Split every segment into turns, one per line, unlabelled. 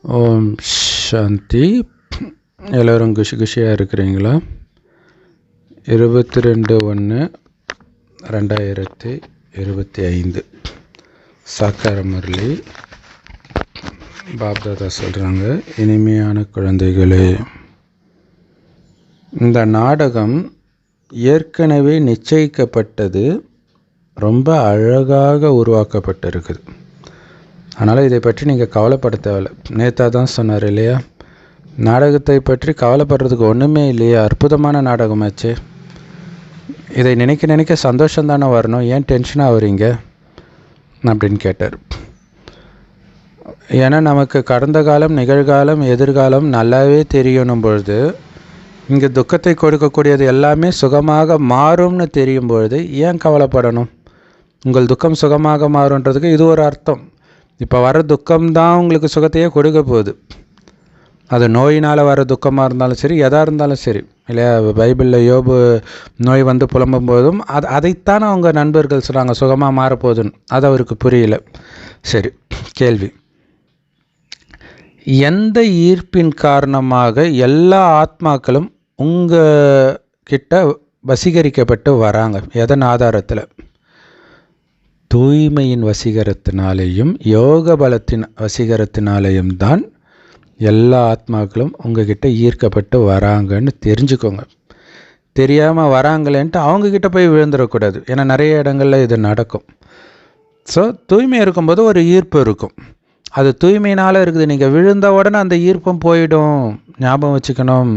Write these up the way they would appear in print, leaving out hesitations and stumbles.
ஓம் சாந்தி. எல்லோரும் குஷியாக இருக்கிறீங்களா? 22/1/2025 சாக்கார முரளி பாப்தாதா சொல்கிறாங்க, இனிமையான குழந்தைகளே, இந்த நாடகம் ஏற்கனவே நிச்சயிக்கப்பட்டது, ரொம்ப அழகாக உருவாக்கப்பட்டிருக்குது. அதனால் இதை பற்றி நீங்கள் கவலைப்பட தேவையில்லை. நேத்தா தான் சொன்னார் இல்லையா, நாடகத்தை பற்றி கவலைப்படுறதுக்கு ஒன்றுமே இல்லையா, அற்புதமான நாடகமாச்சு. இதை நினைக்க நினைக்க சந்தோஷம்தானே வரணும், ஏன் டென்ஷனாக ஆகுறீங்க அப்படின்னு கேட்டார். ஏன்னா நமக்கு கடந்த காலம், நிகழ்காலம், எதிர்காலம் நல்லாவே தெரியணும் பொழுது, இங்கே துக்கத்தை கொடுக்கக்கூடியது எல்லாமே சுகமாக மாறும்னு தெரியும் பொழுது ஏன் கவலைப்படணும்? உங்கள் துக்கம் சுகமாக மாறுன்றதுக்கு இது ஒரு அர்த்தம். இப்போ வர துக்கம்தான் உங்களுக்கு சுகத்தையே கொடுக்க போகுது. அது நோயினால் வர துக்கமாக இருந்தாலும் சரி, எதாக இருந்தாலும் சரி இல்லையா. பைபிளில் யோபு நோய் வந்து புலம்பும் போதும் அதைத்தான் அவங்க நண்பர்கள் சொல்கிறாங்க, சுகமாக மாறப்போகுதுன்னு. அது அவருக்கு புரியல. சரி, கேள்வி. எந்த ஈர்ப்பின் காரணமாக எல்லா ஆத்மாக்களும் உங்கள் கிட்ட வசீகரிக்கப்பட்டு வராங்க? எதன் ஆதாரத்தில்? தூய்மையின் வசீகரத்தினாலேயும் யோக பலத்தின் வசீகரத்தினாலேயும் தான் எல்லா ஆத்மாக்களும் உங்ககிட்ட ஈர்க்கப்பட்டு வராங்கன்னு தெரிஞ்சுக்கோங்க. தெரியாமல் வராங்களேன்ட்டு அவங்கக்கிட்ட போய் விழுந்துடக்கூடாது. ஏன்னா நிறைய இடங்களில் இது நடக்கும். ஸோ தூய்மை இருக்கும்போது ஒரு ஈர்ப்பு இருக்கும். அது தூய்மையினால் இருக்குது. நீங்கள் விழுந்த உடனே அந்த ஈர்ப்பும் போயிடும், ஞாபகம் வச்சுக்கணும்.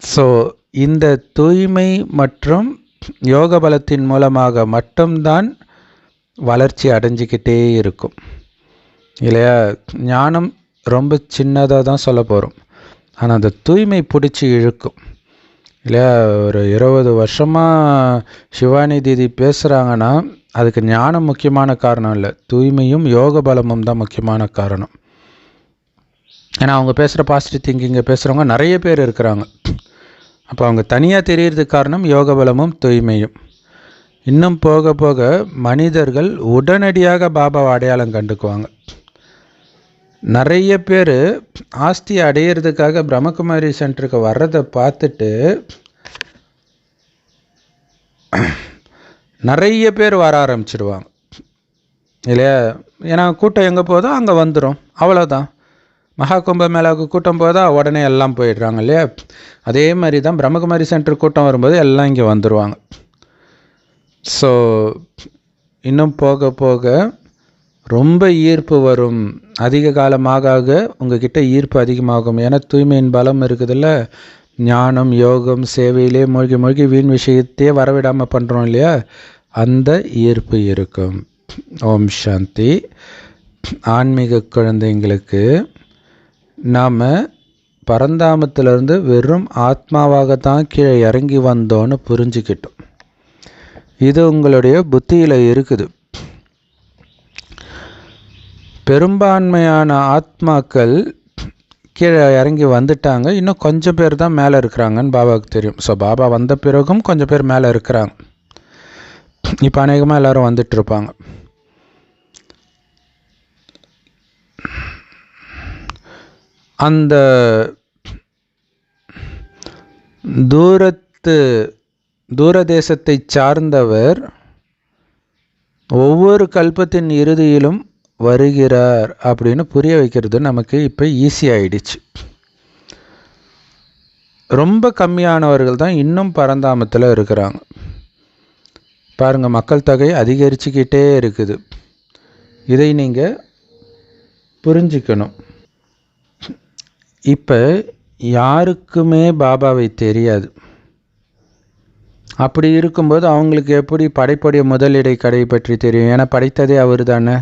ஸோ இந்த தூய்மை மற்றும் யோக பலத்தின் மூலமாக மட்டும்தான் வளர்ச்சி அடைஞ்சிக்கிட்டே இருக்கும் இல்லையா. ஞானம் ரொம்ப சின்னதாக தான் சொல்ல போகிறோம், ஆனால் அந்த தூய்மை பிடிச்சி இழுக்கும் இல்லையா. ஒரு 20 வருஷமாக சிவானி தீதி பேசுகிறாங்கன்னா அதுக்கு ஞானம் முக்கியமான காரணம் இல்லை, தூய்மையும் யோக பலமும் தான் முக்கியமான காரணம். ஏன்னா அவங்க பேசுகிற பாசிட்டிவ் திங்கிங்கை பேசுகிறவங்க நிறைய பேர் இருக்கிறாங்க. அப்போ அவங்க தனியாக தெரியறதுக்கு காரணம் யோக பலமும் தூய்மையும். இன்னும் போக போக மனிதர்கள் உடனடியாக பாபாவை அடையாளம் கண்டுக்குவாங்க. நிறைய பேர் ஆஸ்தி அடையிறதுக்காக பிரம்மகுமாரி சென்டருக்கு வர்றதை பார்த்துட்டு நிறைய பேர் வர ஆரம்பிச்சிடுவாங்க இல்லையா. ஏன்னா கூட்டம் எங்கே போதோ அங்கே வந்துடும், அவ்வளோதான். மகா கும்ப மேளாவுக்கு கூட்டம் போதா உடனே எல்லாம் போயிடுறாங்க இல்லையா. அதே மாதிரி தான் பிரம்மகுமாரி சென்டர் கூட்டம் வரும்போது எல்லாம் இங்கே வந்துடுவாங்க. ஸோ இன்னும் போக போக ரொம்ப ஈர்ப்பு வரும். அதிக காலமாக உங்ககிட்ட ஈர்ப்பு அதிகமாகும். ஏன்னா தூய்மையின் பலம் இருக்குதுல்ல. ஞானம், யோகம், சேவையிலே மூழ்கி மூழ்கி வீண் விஷயத்தையே வரவிடாமல் பண்ணுறோம் இல்லையா, அந்த ஈர்ப்பு இருக்கும். ஓம் சாந்தி. ஆன்மீக குழந்தைங்களுக்கு நாம் பரந்தாமத்திலிருந்து வெறும் ஆத்மாவாக தான் கீழே இறங்கி வந்தோன்னு புரிஞ்சுக்கிட்டோம். இது உங்களுடைய புத்தியில் இருக்குது. பெரும்பான்மையான ஆத்மாக்கள் கீழே இறங்கி வந்துட்டாங்க, இன்னும் கொஞ்சம் பேர் தான் மேலே இருக்கிறாங்கன்னு பாபாவுக்கு தெரியும். ஸோ பாபா வந்த பிறகும் கொஞ்சம் பேர் மேலே இருக்கிறாங்க. இப்போ அநேகமாக எல்லோரும் வந்துட்டுருப்பாங்க. அந்த தூரதேசத்தை சார்ந்தவர் ஒவ்வொரு கல்பத்தின் இறுதியிலும் வருகிறார் அப்படின்னு புரிய வைக்கிறது நமக்கு இப்போ ஈஸியாகிடுச்சு. ரொம்ப கம்மியானவர்கள் தான் இன்னும் பரந்தாமத்தில் இருக்கிறாங்க. பாருங்கள், மக்கள் தொகை அதிகரிச்சுக்கிட்டே இருக்குது. இதை நீங்கள் புரிஞ்சுக்கணும். இப்போ யாருக்குமே பாபாவை தெரியாது. அப்படி இருக்கும்போது அவங்களுக்கு எப்படி படைப்புடைய முதலிடை கடை பற்றி தெரியும்? ஏன்னா படைத்ததே அவர் தானே.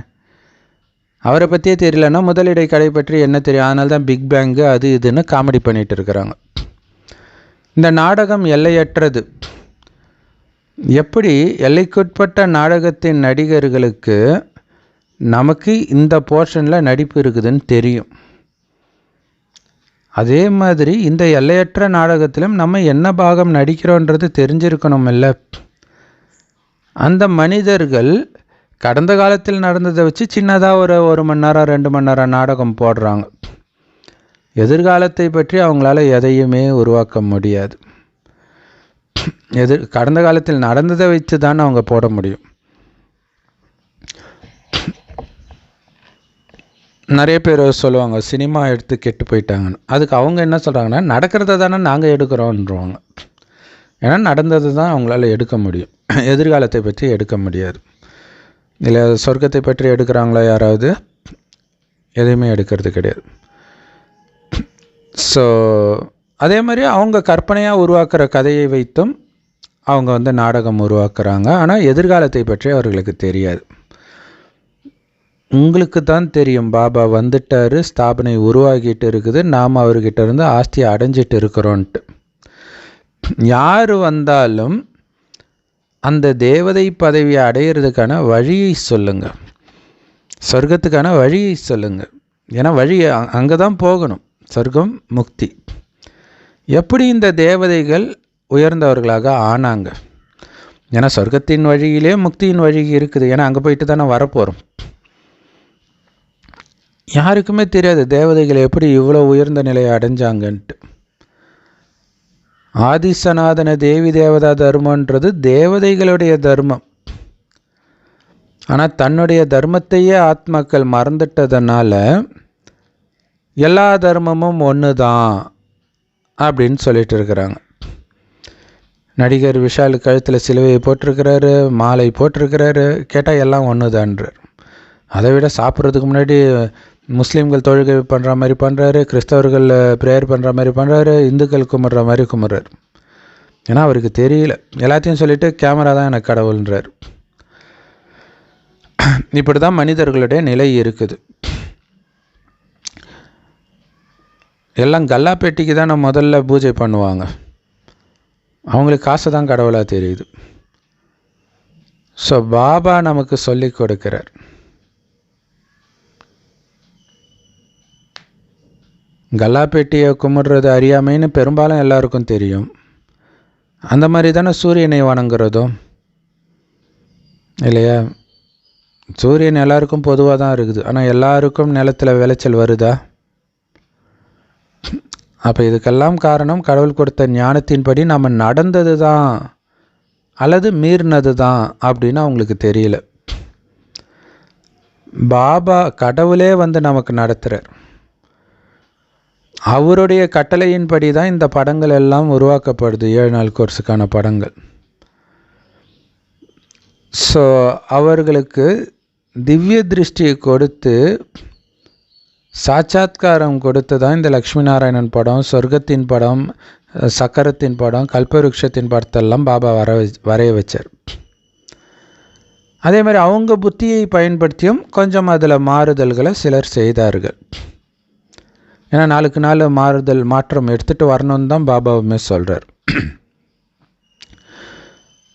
அவரை பற்றியே தெரியலன்னா முதலிடை கடை பற்றி என்ன தெரியும்? அதனால தான் பிக் பேங்கு அது இதுன்னு காமெடி பண்ணிகிட்டு இருக்கிறாங்க. இந்த நாடகம் எல்லையற்றது. எப்படி எல்லைக்குட்பட்ட நாடகத்தின் நடிகர்களுக்கு நமக்கு இந்த போர்ஷனில் நடிப்பு இருக்குதுன்னு தெரியும், அதே மாதிரி இந்த எல்லையற்ற நாடகத்திலும் நம்ம என்ன பாகம் நடிக்கிறோன்றது தெரிஞ்சிருக்கணும் இல்லை. அந்த மனிதர்கள் கடந்த காலத்தில் நடந்ததை வச்சு சின்னதாக ஒரு 1 மணி நேரம் 2 மணி நேரம் நாடகம் போடுறாங்க. எதிர்காலத்தை பற்றி அவங்களால எதையுமே உருவாக்க முடியாது. கடந்த காலத்தில் நடந்ததை வைத்து தான் அவங்க போட முடியும். நிறைய பேர் சொல்லுவாங்க சினிமா எடுத்து கெட்டு போயிட்டாங்கன்னு. அதுக்கு அவங்க என்ன சொல்கிறாங்கன்னா, நடக்கிறத தானே நாங்கள் எடுக்கிறோன்றவாங்க. ஏன்னா நடந்தது தான் அவங்களால எடுக்க முடியும், எதிர்காலத்தை பற்றி எடுக்க முடியாது. இல்லை சொர்க்கத்தை பற்றி எடுக்கிறாங்களா யாராவது? எதையுமே எடுக்கிறது கிடையாது. ஸோ அதே மாதிரி அவங்க கற்பனையாக உருவாக்குற கதையை வைத்தும் அவங்க நாடகம் உருவாக்குறாங்க. ஆனால் எதிர்காலத்தை பற்றி அவர்களுக்கு தெரியாது. உங்களுக்கு தான் தெரியும், பாபா வந்துட்டார், ஸ்தாபனை உருவாகிட்டு இருக்குது, நாம் அவர்கிட்ட இருந்து ஆஸ்தியை அடைஞ்சிட்டு இருக்கிறோன்ட்டு. யார் வந்தாலும் அந்த தேவதை பதவியை அடையிறதுக்கான வழியை சொல்லுங்கள், சொர்க்கத்துக்கான வழியை சொல்லுங்கள். ஏன்னா வழி அங்கே தான் போகணும், சொர்க்கம் முக்தி. எப்படி இந்த தேவதைகள் உயர்ந்தவர்களாக ஆனாங்க? ஏன்னா சொர்க்கத்தின் வழியிலே முக்தியின் வழி இருக்குது. ஏன்னா அங்கே போயிட்டு தானே வரப்போகிறோம். யாருக்குமே தெரியாது தேவதைகள் எப்படி இவ்வளோ உயர்ந்த நிலையை அடைஞ்சாங்கன்ட்டு. ஆதிசநாதன தேவி தேவதா தர்மன்றது தேவதைகளுடைய தர்மம். ஆனால் தன்னுடைய தர்மத்தையே ஆத்மாக்கள் மறந்துட்டதுனால எல்லா தர்மமும் ஒன்று தான் அப்படின்னு சொல்லிட்டு இருக்கிறாங்க. நடிகர் விஷால் கழுத்தில் சிலுவையை போட்டிருக்கிறாரு, மாலை போட்டிருக்கிறாரு. கேட்டால் எல்லாம் ஒன்று தான்றார். அதை விட சாப்பிட்றதுக்கு முன்னாடி முஸ்லீம்கள் தொழுகை பண்ணுற மாதிரி பண்ணுறாரு, கிறிஸ்தவர்கள் ப்ரேயர் பண்ணுற மாதிரி பண்ணுறாரு, இந்துக்கள் கும்பிட்ற மாதிரி கும்பிட்றாரு. ஏன்னா அவருக்கு தெரியல, எல்லாத்தையும் சொல்லிவிட்டு கேமரா தான் எனக்கு கடவுள்ன்றார். இப்படி தான் மனிதர்களுடைய நிலை இருக்குது. எல்லாம் கல்லாப்பேட்டிக்கு தான் நம்ம முதல்ல பூஜை பண்ணுவாங்க. அவங்களுக்கு காசு தான் கடவுளாக தெரியுது. ஸோ பாபா நமக்கு சொல்லி கொடுக்கிறார், கல்லாப்பேட்டியை கும்பிட்றது அறியாமைன்னு பெரும்பாலும் எல்லாருக்கும் தெரியும். அந்த மாதிரி தானே சூரியனை வணங்குறதும் இல்லையா? சூரியன் எல்லாருக்கும் பொதுவாக தான் இருக்குது. ஆனால் எல்லாருக்கும் நிலத்தில் விளைச்சல் வருதா? அப்போ இதுக்கெல்லாம் காரணம் கடவுள் கொடுத்த ஞானத்தின்படி நம்ம நடந்தது தான் அல்லது மீறினது தான் அப்படின்னு அவங்களுக்கு தெரியல. பாபா கடவுளே நமக்கு நடத்துகிறார். அவருடைய கட்டளையின்படி தான் இந்த படங்கள் எல்லாம் உருவாக்கப்படுது, 7 நாள் கோர்ஸுக்கான படங்கள். ஸோ அவர்களுக்கு திவ்ய திருஷ்டியை கொடுத்து சாட்சாத்காரம் கொடுத்து தான் இந்த லக்ஷ்மி நாராயணன் படம், சொர்க்கத்தின் படம், சக்கரத்தின் படம், கல்பவருஷத்தின் படத்தெல்லாம் பாபா வரைய வச்சார். அதே மாதிரி அவங்க புத்தியை பயன்படுத்தியும் கொஞ்சம் அதில் மாறுதல்களை சிலர் செய்தார்கள். ஏன்னா நாளுக்கு நாள் மாற்றம் எடுத்துகிட்டு வரணும்னு தான் பாபாவுமே சொல்கிறார்.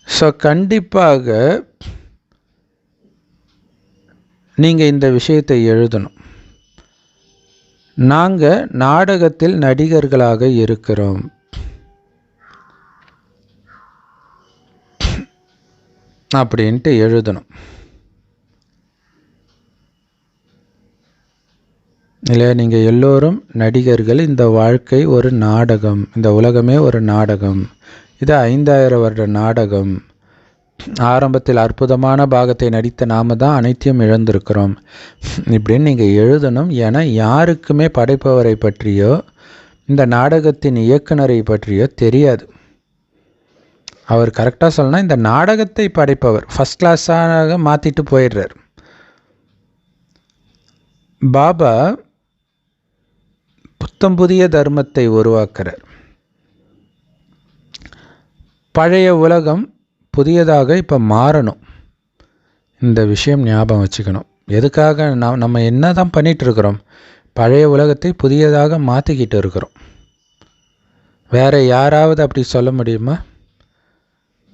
ஸோ கண்டிப்பாக நீங்கள் இந்த விஷயத்தை எழுதணும். நாங்கள் நாடகத்தில் நடிகர்களாக இருக்கிறோம். அப்படின்ட்டு எழுதணும். இல்லை, நீங்கள் எல்லோரும் நடிகர்கள், இந்த வாழ்க்கை ஒரு நாடகம், இந்த உலகமே ஒரு நாடகம், இது 5000 வருட நாடகம். ஆரம்பத்தில் அற்புதமான பாகத்தை நடித்த நாம தான் அனைத்தையும் இழந்திருக்கிறோம் இப்படின்னு நீங்கள் எழுதணும். ஏன்னா யாருக்குமே படைப்பவரை பற்றியோ இந்த நாடகத்தின் இயக்குனரை பற்றியோ தெரியாது. அவர் கரெக்டாக சொல்லணும்னா இந்த நாடகத்தை படைப்பவர் ஃபஸ்ட் கிளாஸாக மாற்றிட்டு போயிடுறார். பாபா புத்தம் புதிய தர்மத்தை உருவாக்குறார். பழைய உலகம் புதியதாக இப்போ மாறணும். இந்த விஷயம் ஞாபகம் வச்சுக்கணும். எதுக்காக நம்ம என்ன தான் பண்ணிகிட்ருக்கிறோம்? பழைய உலகத்தை புதியதாக மாற்றிக்கிட்டு இருக்கிறோம். வேறு யாராவது அப்படி சொல்ல முடியுமா?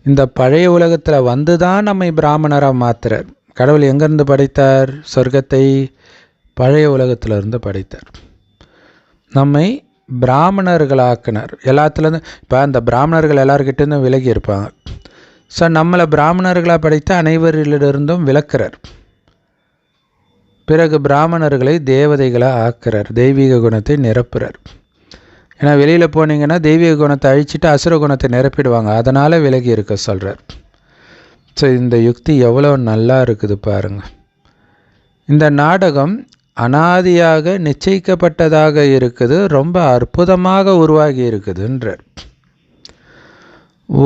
இந்த பழைய உலகத்தில் வந்து தான் நம்மை பிராமணராக மாற்றுறார். கடவுள் எங்கேருந்து படைத்தார்? சொர்க்கத்தை பழைய உலகத்திலிருந்து படைத்தார். நம்மை பிராமணர்களாக்கினார். எல்லாத்துலேருந்து இப்போ அந்த பிராமணர்கள் எல்லாருக்கிட்டேருந்து விலகி இருப்பாங்க. ஸோ நம்மளை பிராமணர்களாக படைத்த அனைவரிலிருந்தும் விலக்கிறார். பிறகு பிராமணர்களை தேவதைகளை ஆக்குறார், தெய்வீக குணத்தை நிரப்புறார். ஏன்னா வெளியில் போனீங்கன்னா தெய்வீக குணத்தை அழிச்சிட்டு அசுர குணத்தை நிரப்பிடுவாங்க, அதனால் விலகி இருக்க சொல்கிறார். ஸோ இந்த யுக்தி எவ்வளோ நல்லா இருக்குது பாருங்கள். இந்த நாடகம் அனாதியாக நிச்சயிக்கப்பட்டதாக இருக்குது, ரொம்ப அற்புதமாக உருவாகி இருக்குதுன்றார்.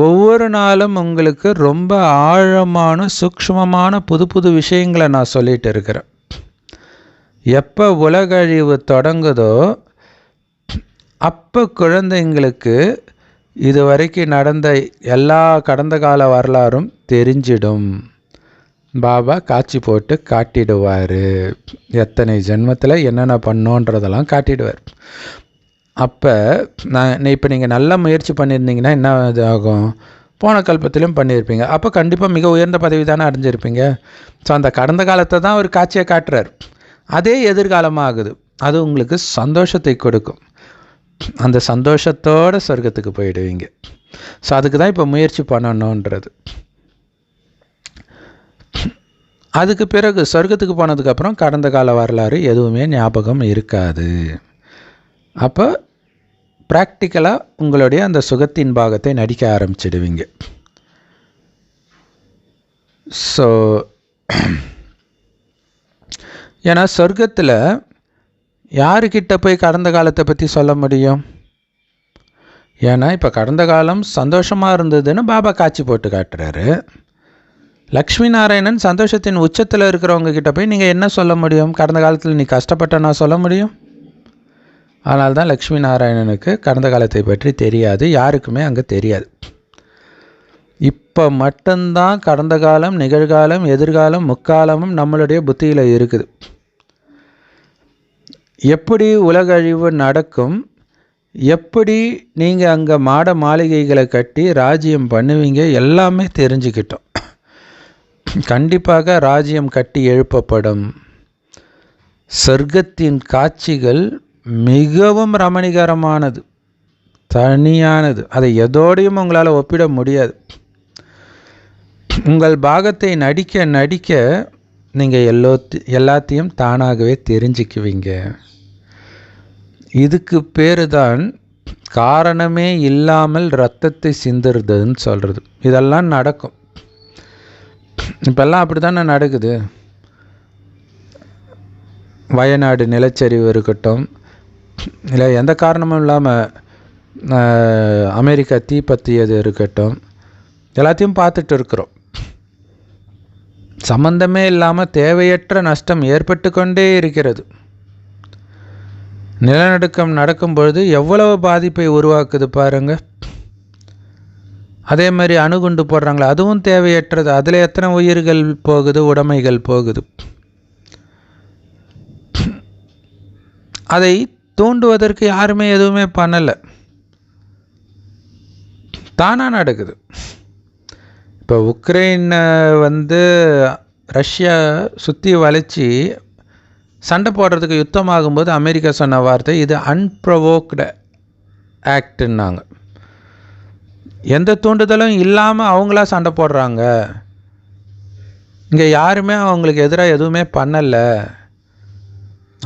ஒவ்வொரு நாளும் உங்களுக்கு ரொம்ப ஆழமான சூக்ஷ்மமான புது புது விஷயங்களை நான் சொல்லிகிட்டு இருக்கிறேன். எப்போ உலக அழிவு தொடங்குதோ அப்போ குழந்தைங்களுக்கு இது வரைக்கும் நடந்த எல்லா கடந்த கால வரலாறும் தெரிஞ்சிடும். பாபா காட்சி போட்டு காட்டிடுவார், எத்தனை ஜென்மத்தில் என்னென்ன பண்ணோன்றதெல்லாம் காட்டிடுவார். அப்போ இப்போ நீங்கள் நல்ல முயற்சி பண்ணியிருந்தீங்கன்னா என்ன இது ஆகும், போன கல்பத்திலையும் பண்ணியிருப்பீங்க, அப்போ கண்டிப்பாக மிக உயர்ந்த பதவி தானே அடைஞ்சிருப்பீங்க. ஸோ அந்த கடந்த காலத்தை தான் அவர் காட்சியை காட்டுறார், அதே எதிர்காலமாக ஆகுது. அது உங்களுக்கு சந்தோஷத்தை கொடுக்கும், அந்த சந்தோஷத்தோடு சொர்க்கத்துக்கு போயிடுவீங்க. ஸோ அதுக்கு தான் இப்போ முயற்சி பண்ணணுன்றது. அதுக்கு பிறகு சொர்க்கத்துக்கு போனதுக்கப்புறம் கடந்த கால வரலாறு எதுவுமே ஞாபகம் இருக்காது. அப்போ ப்ராக்டிக்கலாக உங்களுடைய அந்த சுகத்தின் பாகத்தை நடிக்க ஆரம்பிச்சிடுவீங்க. ஸோ ஏன்னா சொர்க்கத்தில் யாருக்கிட்ட போய் கடந்த காலத்தை பற்றி சொல்ல முடியும்? ஏன்னா இப்போ கடந்த காலம் சந்தோஷமாக இருந்ததுன்னு பாபா காட்சி போட்டு காட்டுறாரு. லக்ஷ்மி நாராயணன் சந்தோஷத்தின் உச்சத்தில் இருக்கிறவங்க கிட்ட போய் நீங்கள் என்ன சொல்ல முடியும்? கடந்த காலத்தில் நீ கஷ்டப்பட்டனா சொல்ல முடியும்? அதனால்தான் லக்ஷ்மி நாராயணனுக்கு கடந்த காலத்தை பற்றி தெரியாது, யாருக்குமே அங்கே தெரியாது. இப்போ மட்டும்தான் கடந்த காலம், நிகழ்காலம், எதிர்காலம், முக்காலமும் நம்மளுடைய புத்தியில் இருக்குது. எப்படி உலக அழிவு நடக்கும், எப்படி நீங்கள் அங்கே மாட மாளிகைகளை கட்டி ராஜ்யம் பண்ணுவீங்க, எல்லாமே தெரிஞ்சுக்கிட்டோம். கண்டிப்பாக ராஜ்யம் கட்டி எழுப்பப்படும். சொர்க்கத்தின் காட்சிகள் மிகவும் ரமணிகரமானது, தனியானது. அதை எதோடையும் உங்களால் ஒப்பிட முடியாது. உங்கள் பாகத்தை நடிக்க நடிக்க நீங்கள் எல்லாத்தையும் தானாகவே தெரிஞ்சுக்குவீங்க. இதுக்கு பேர் தான் காரணமே இல்லாமல் இரத்தத்தை சிந்துறதுன்னு சொல்கிறது. இதெல்லாம் நடக்கும். இப்போல்லாம் அப்படி தானே நடக்குது. வயநாடு நிலச்சரிவு இருக்கட்டும், இல்லை எந்த காரணமும் இல்லாமல் அமெரிக்கா தீப்பற்றியது இருக்கட்டும், எல்லாத்தையும் பார்த்துட்டு இருக்கிறோம். சம்பந்தமே இல்லாமல் தேவையற்ற நஷ்டம் ஏற்பட்டு கொண்டே இருக்கிறது. நிலநடுக்கம் நடக்கும் பொழுது எவ்வளவு பாதிப்பை உருவாக்குது பாருங்கள். அதே மாதிரி அணுகுண்டு போடுறாங்களே, அதுவும் தேவையற்றது. அதில் எத்தனை உயிர்கள் போகுது, உடைமைகள் போகுது. அதை தூண்டுவதற்கு யாருமே எதுவுமே பண்ணலை, தானாக நடக்குது. இப்போ உக்ரைனை ரஷ்யா சுற்றி வளைச்சி சண்டை போடுறதுக்கு யுத்தமாகும்போது அமெரிக்கா சொன்ன வார்த்தை இது அன்ப்ரொவோக்டு ஆக்டுன்னாங்க. எந்த தூண்டுதலும் இல்லாமல் அவங்களா சண்டை போடுறாங்க, இங்கே யாருமே அவங்களுக்கு எதிராக எதுவுமே பண்ணலை.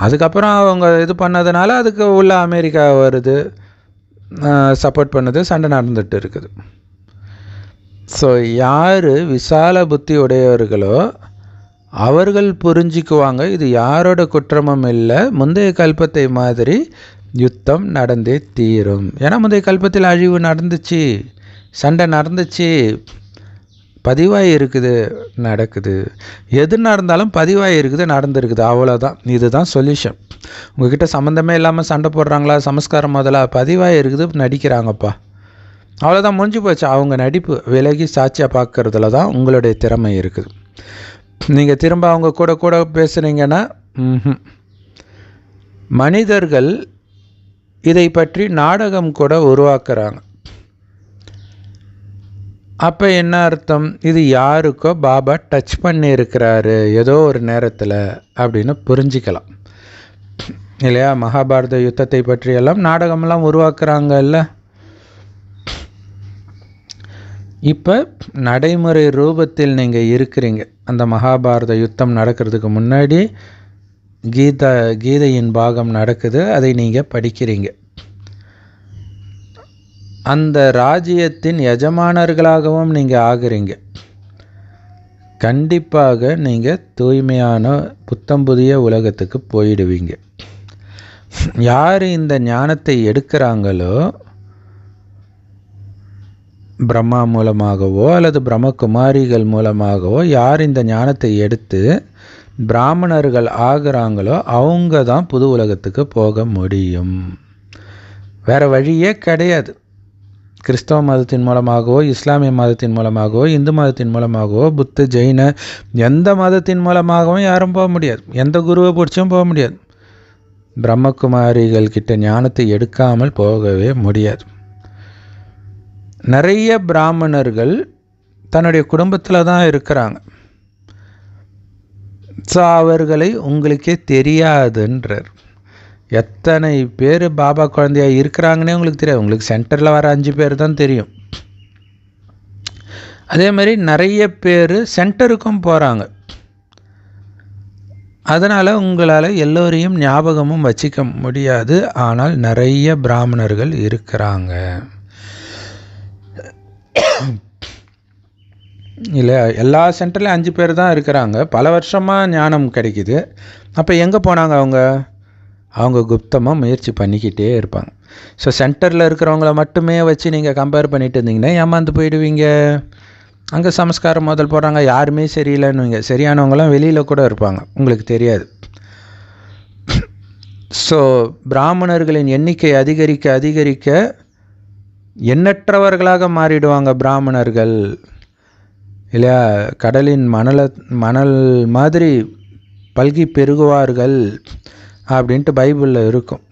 அதுக்கப்புறம் அவங்க இது பண்ணதுனால அதுக்கு உள்ள அமெரிக்கா வருது, சப்போர்ட் பண்ணுது, சண்டை நடந்துட்டு இருக்குது. ஸோ யார் விசால புத்தி உடையவர்களோ அவர்கள் புரிஞ்சிக்குவாங்க, இது யாரோட குற்றமும் இல்லை, முந்தைய கல்பத்தை மாதிரி யுத்தம் நடந்தே தீரும். ஏன்னா முந்தைய கல்பத்தில் அழிவு நடந்துச்சு, சண்டை நடந்துச்சு, பதிவாகி இருக்குது, நடக்குது. எது நடந்தாலும் பதிவாகி இருக்குது, நடந்துருக்குது, அவ்வளோதான். இதுதான் சொல்யூஷன். உங்ககிட்ட சம்மந்தமே இல்லாமல் சண்டை போடுறாங்களா, சமஸ்காரம் முதல்ல பதிவாகி இருக்குது, நடிக்கிறாங்கப்பா, அவ்வளோதான், முடிஞ்சு போச்சு. அவங்க நடிப்பு விலகி சாட்சியாக பார்க்குறதுல தான் உங்களுடைய திறமை இருக்குது. நீங்கள் திரும்ப அவங்க கூட கூட பேசுகிறீங்கன்னா மனிதர்கள் இதை பற்றி நாடகம் கூட உருவாக்குறாங்க. அப்போ என்ன அர்த்தம்? இது யாருக்கோ பாபா டச் பண்ணியிருக்கிறாரு ஏதோ ஒரு நேரத்தில் அப்படின்னு புரிஞ்சிக்கலாம் இல்லையா? மகாபாரத யுத்தத்தை பற்றியெல்லாம் நாடகமெல்லாம் உருவாக்குறாங்கல்ல. இப்போ நடைமுறை ரூபத்தில் நீங்கள் இருக்கிறீங்க. அந்த மகாபாரத யுத்தம் நடக்கிறதுக்கு முன்னாடி கீதையின் பாகம் நடக்குது, அதை நீங்கள் படிக்கிறீங்க. அந்த ராஜ்யத்தின் எஜமானர்களாகவும் நீங்கள் ஆகுறீங்க. கண்டிப்பாக நீங்கள் தூய்மையான புத்தம் புதிய உலகத்துக்கு போயிடுவீங்க. யார் இந்த ஞானத்தை எடுக்கிறாங்களோ, பிரம்மா மூலமாகவோ அல்லது பிரம்மகுமாரிகள் மூலமாகவோ யார் இந்த ஞானத்தை எடுத்து பிராமணர்கள் ஆகிறாங்களோ அவங்க தான் புது உலகத்துக்கு போக முடியும். வேறு வழியே கிடையாது. கிறிஸ்தவ மதத்தின் மூலமாகவோ, இஸ்லாமிய மதத்தின் மூலமாகவோ, இந்து மதத்தின் மூலமாகவோ, புத்த ஜெயின எந்த மதத்தின் மூலமாகவும் யாரும் போக முடியாது. எந்த குருவை பிடிச்சும் போக முடியாது. பிரம்மகுமாரிகள் கிட்ட ஞானத்தை எடுக்காமல் போகவே முடியாது. நிறைய பிராமணர்கள் தன்னுடைய குடும்பத்தில் தான் இருக்கிறாங்க. ஸோ அவர்களை உங்களுக்கே தெரியாதுன்றார். எத்தனை பேர் பாபா குழந்தையாக இருக்கிறாங்கன்னே உங்களுக்கு தெரியாது. உங்களுக்கு சென்டரில் வர 5 பேர் தான் தெரியும். அதே மாதிரி நிறைய பேர் சென்டருக்கும் போகிறாங்க. அதனால் உங்களால் எல்லோரையும் ஞாபகமும் வச்சிக்க முடியாது. ஆனால் நிறைய பிராமணர்கள் இருக்கிறாங்க. இல்லை, எல்லா சென்டர்லேயும் 5 பேர் தான் இருக்கிறாங்க. பல வருஷமாக ஞானம் கிடைக்குது. அப்போ எங்கே போனாங்க அவங்க குப்தமாக முயற்சி பண்ணிக்கிட்டே இருப்பாங்க. ஸோ சென்டரில் இருக்கிறவங்கள மட்டுமே வச்சு நீங்கள் கம்பேர் பண்ணிட்டு இருந்தீங்கன்னா ஏமாந்து போயிடுவீங்க. அங்கே சமஸ்காரம் முதல் போடுறாங்க, யாருமே சரியில்லைன்னுவீங்க. சரியானவங்களாம் வெளியில் கூட இருப்பாங்க, உங்களுக்கு தெரியாது. ஸோ பிராமணர்களின் எண்ணிக்கை அதிகரிக்க அதிகரிக்க எண்ணற்றவர்களாக மாறிடுவாங்க பிராமணர்கள். இல்லையா? கடலின் மணல் மாதிரி பல்கி பெருகுவார்கள் அப்படின்ட்டு பைபிளில் இருக்கும்.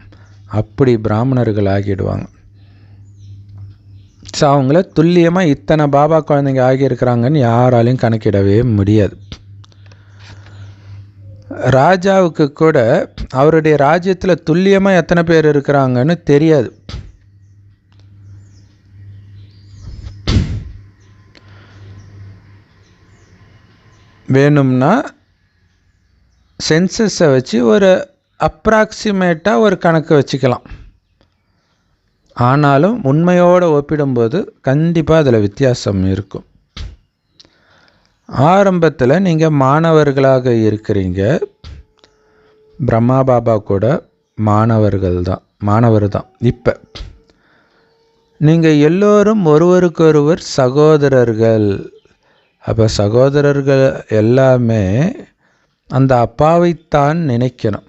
அப்படி பிராமணர்கள் ஆகிடுவாங்க. ஸோ அவங்கள துல்லியமாக இத்தனை பாபா குழந்தைங்க ஆகியிருக்கிறாங்கன்னு யாராலையும் கணக்கிடவே முடியாது. ராஜாவுக்கு கூட அவருடைய ராஜ்யத்தில் துல்லியமாக எத்தனை பேர் இருக்கிறாங்கன்னு தெரியாது. வேணும்னா சென்சஸை வச்சு ஒரு அப்ராக்சிமேட்டாக ஒரு கணக்கு வச்சுக்கலாம். ஆனாலும் உண்மையோடு ஒப்பிடும்போது கண்டிப்பாக அதில் வித்தியாசம் இருக்கும். ஆரம்பத்தில் நீங்கள் மாணவர்களாக இருக்கிறீங்க. பிரம்மா பாபா கூட மாணவர் தான். இப்போ நீங்கள் எல்லோரும் ஒருவருக்கொருவர் சகோதரர்கள். அப்போ சகோதரர்கள் எல்லாமே அந்த அப்பாவைத்தான் நினைக்கணும்.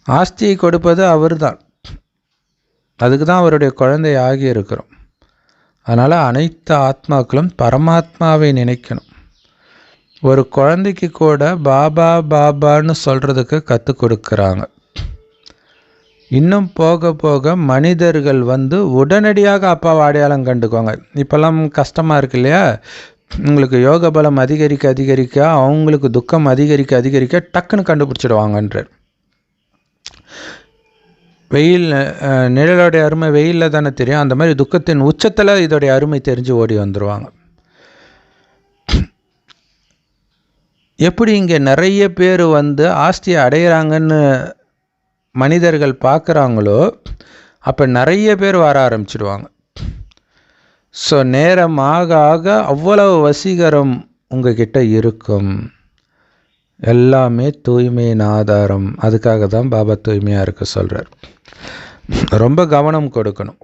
ஆஸ்தியை கொடுப்பது அவர் தான். அதுக்கு தான் அவருடைய குழந்தை ஆகி இருக்கிறோம். அதனால் அனைத்து ஆத்மாக்களும் பரமாத்மாவை நினைக்கணும். ஒரு குழந்தைக்கு கூட பாபா பாபான்னு சொல்கிறதுக்கு கற்றுக் கொடுக்குறாங்க. இன்னும் போக போக மனிதர்கள் உடனடியாக அப்பாவை அடையாளம் கண்டுக்குவாங்க. இப்போல்லாம் கஷ்டமாக இருக்கு இல்லையா? உங்களுக்கு யோக பலம் அதிகரிக்க அதிகரிக்க அவங்களுக்கு துக்கம் அதிகரிக்க அதிகரிக்க டக்குன்னு கண்டுபிடிச்சிடுவாங்கன்றார். வெயில் நிழலோடைய அருமை வெயிலில் தானே தெரியும். அந்த மாதிரி துக்கத்தின் உச்சத்தில் இதோடைய அருமை தெரிஞ்சு ஓடி வந்துடுவாங்க. எப்படி இங்கே நிறைய பேர் ஆஸ்தியை அடையிறாங்கன்னு மனிதர்கள் பார்க்குறாங்களோ அப்போ நிறைய பேர் வர ஆரம்பிச்சிடுவாங்க. ஸோ நேரம் ஆக ஆக அவ்வளவு வசீகரம் உங்ககிட்ட இருக்கும். எல்லாமே தூய்மையின் ஆதாரம். அதுக்காக தான் பாபா தூய்மையாக இருக்க சொல்கிறார். ரொம்ப கவனம் கொடுக்கணும்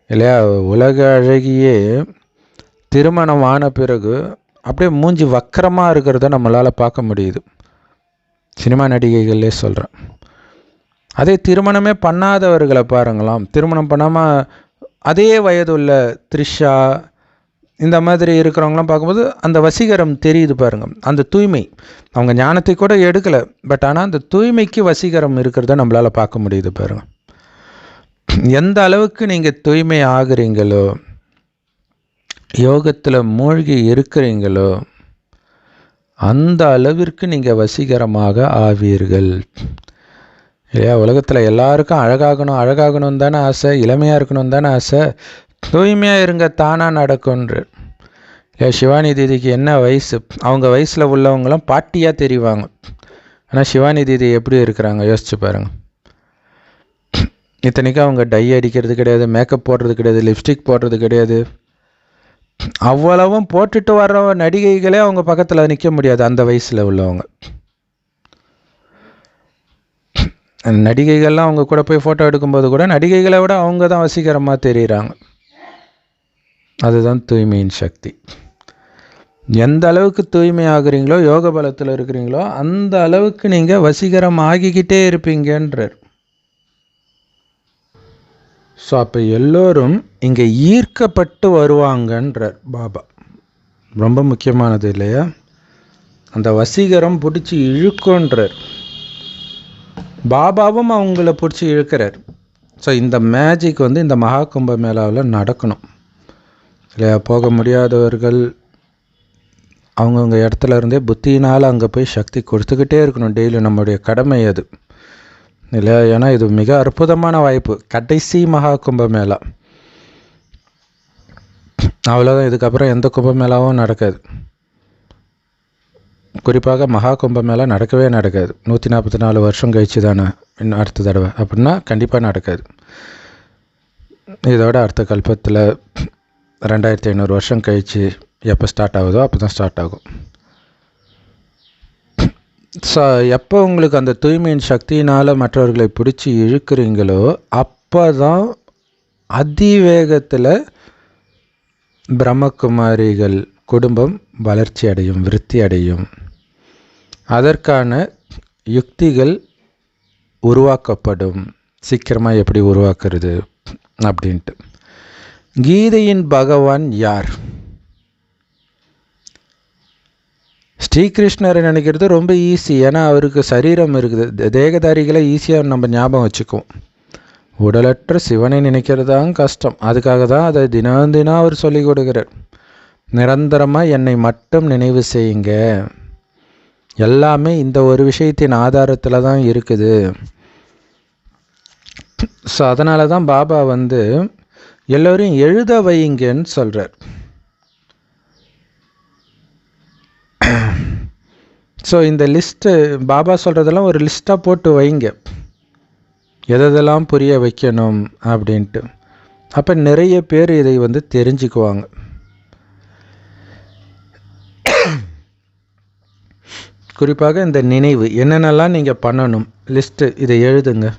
இல்லையா? உலக அழகியே திருமணம் ஆன பிறகு அப்படியே மூஞ்சி வக்கரமாக இருக்கிறத நம்மளால் பார்க்க முடியுது. சினிமா நடிகைகளே சொல்கிறேன். அதே திருமணமே பண்ணாதவர்களை பாருங்களாம். திருமணம் பண்ணாமல் அதே வயது உள்ள த்ரிஷா இந்த மாதிரி இருக்கிறவங்களாம் பார்க்கும்போது அந்த வசீகரம் தெரியுது பாருங்கள். அந்த தூய்மை, அவங்க ஞானத்தை கூட எடுக்கலை, பட் ஆனால் அந்த தூய்மைக்கு வசீகரம் இருக்கிறத நம்மளால் பார்க்க முடியுது பாருங்கள். எந்த அளவுக்கு நீங்கள் தூய்மை ஆகுறீங்களோ, யோகத்தில் மூழ்கி இருக்கிறீங்களோ, அந்த அளவிற்கு நீங்கள் வசீகரமாக ஆவீர்கள் இல்லையா? உலகத்தில் எல்லாருக்கும் அழகாகணும் தானே ஆசை, இளமையாக இருக்கணும் தானே ஆசை. தூய்மையாக இருங்க, தானாக நடக்கும்ன்று. சிவானி தீதிக்கு என்ன வயசு? அவங்க வயசில் உள்ளவங்களாம் பாட்டியாக தெரிவாங்க. ஆனால் சிவானி தீதி எப்படி இருக்கிறாங்க யோசிச்சு பாருங்கள். இத்தனைக்கும் அவங்க டை அடிக்கிறது கிடையாது, மேக்கப் போடுறது கிடையாது, லிப்ஸ்டிக் போடுறது கிடையாது. அவ்வளவும் போட்டுட்டு வர்ற நடிகைகளே அவங்க பக்கத்தில் நிற்க முடியாது அந்த வயசில் உள்ளவங்க. நடிகைகள்லாம் அவங்க கூட போய் ஃபோட்டோ எடுக்கும்போது கூட நடிகைகளை விட அவங்க தான் வசீகரமாக தெரிகிறாங்க. அதுதான் தூய்மையின் சக்தி. எந்த அளவுக்கு தூய்மை ஆகுறீங்களோ, யோக பலத்தில் இருக்கிறீங்களோ, அந்த அளவுக்கு நீங்கள் வசீகரம் ஆகிக்கிட்டே இருப்பீங்கன்றார். ஸோ அப்போ எல்லோரும் இங்கே ஈர்க்கப்பட்டு வருவாங்கன்றார் பாபா. ரொம்ப முக்கியமானது இல்லையா? அந்த வசீகரம் பிடிச்சி இழுக்குன்றார். பாபாவும் அவங்கள பிடிச்சி இழுக்கிறார். ஸோ இந்த மேஜிக் இந்த மகா கும்ப மேளாவில் நடக்கணும் இல்லையா? போக முடியாதவர்கள் அவங்கவுங்க இடத்துல இருந்தே புத்தியினால் அங்கே போய் சக்தி கொடுத்துக்கிட்டே இருக்கணும். டெய்லி நம்முடைய கடமை அது இல்லையா? ஏன்னா இது மிக அற்புதமான வாய்ப்பு. கடைசி மகா கும்பமேளா, அவ்வளோதான். இதுக்கப்புறம் எந்த கும்பமேளாவும் நடக்காது. குறிப்பாக மகா கும்பமேளா நடக்கவே நடக்காது. 144 வருஷம் கழிச்சு தானே இன்னும் அடுத்த தடவை, அப்படின்னா கண்டிப்பாக நடக்காது. இதோட அடுத்த கல்பத்தில் 2500 வருஷம் கழிச்சு எப்போ ஸ்டார்ட் ஆகுதோ அப்போ தான் ஸ்டார்ட் ஆகும். ஸோ எப்போ உங்களுக்கு அந்த தூய்மையின் சக்தியினால் மற்றவர்களை பிடிச்சி இழுக்கிறீங்களோ அப்போ தான் அதிவேகத்தில் பிரம்மகுமாரிகள் குடும்பம் வளர்ச்சி அடையும், விருத்தி அடையும். அதற்கான யுக்திகள் உருவாக்கப்படும். சீக்கிரமாக எப்படி உருவாக்குறது அப்படின்ட்டு. கீதையின் பகவான் யார்? ஸ்ரீகிருஷ்ணரை நினைக்கிறது ரொம்ப ஈஸி. ஏன்னா அவருக்கு சரீரம் இருக்குது. தேகதாரிகளை ஈஸியாக நம்ம ஞாபகம் வச்சுக்குவோம். உடலற்ற சிவனை நினைக்கிறது தான் கஷ்டம். அதுக்காக தான் அதை தினம் தினம் அவர் சொல்லிக் கொடுக்குறார். நிரந்தரமாக என்னை மட்டும் நினைவு செய்யுங்க. எல்லாமே இந்த ஒரு விஷயத்தின் ஆதாரத்தில் தான் இருக்குது. ஸோ அதனால தான் பாபா எல்லோரையும் எழுத வைங்கன்னு சொல்கிறார். ஸோ இந்த லிஸ்ட்டு பாபா சொல்கிறதெல்லாம் ஒரு லிஸ்ட்டாக போட்டு வைங்க, எதெல்லாம் புரிய வைக்கணும் அப்படின்ட்டு. அப்போ நிறைய பேர் இதை தெரிஞ்சுக்குவாங்க. குறிப்பாக இந்த நினைவு என்னென்னலாம் நீங்கள் பண்ணணும் லிஸ்ட்டு இதை எழுதுங்க.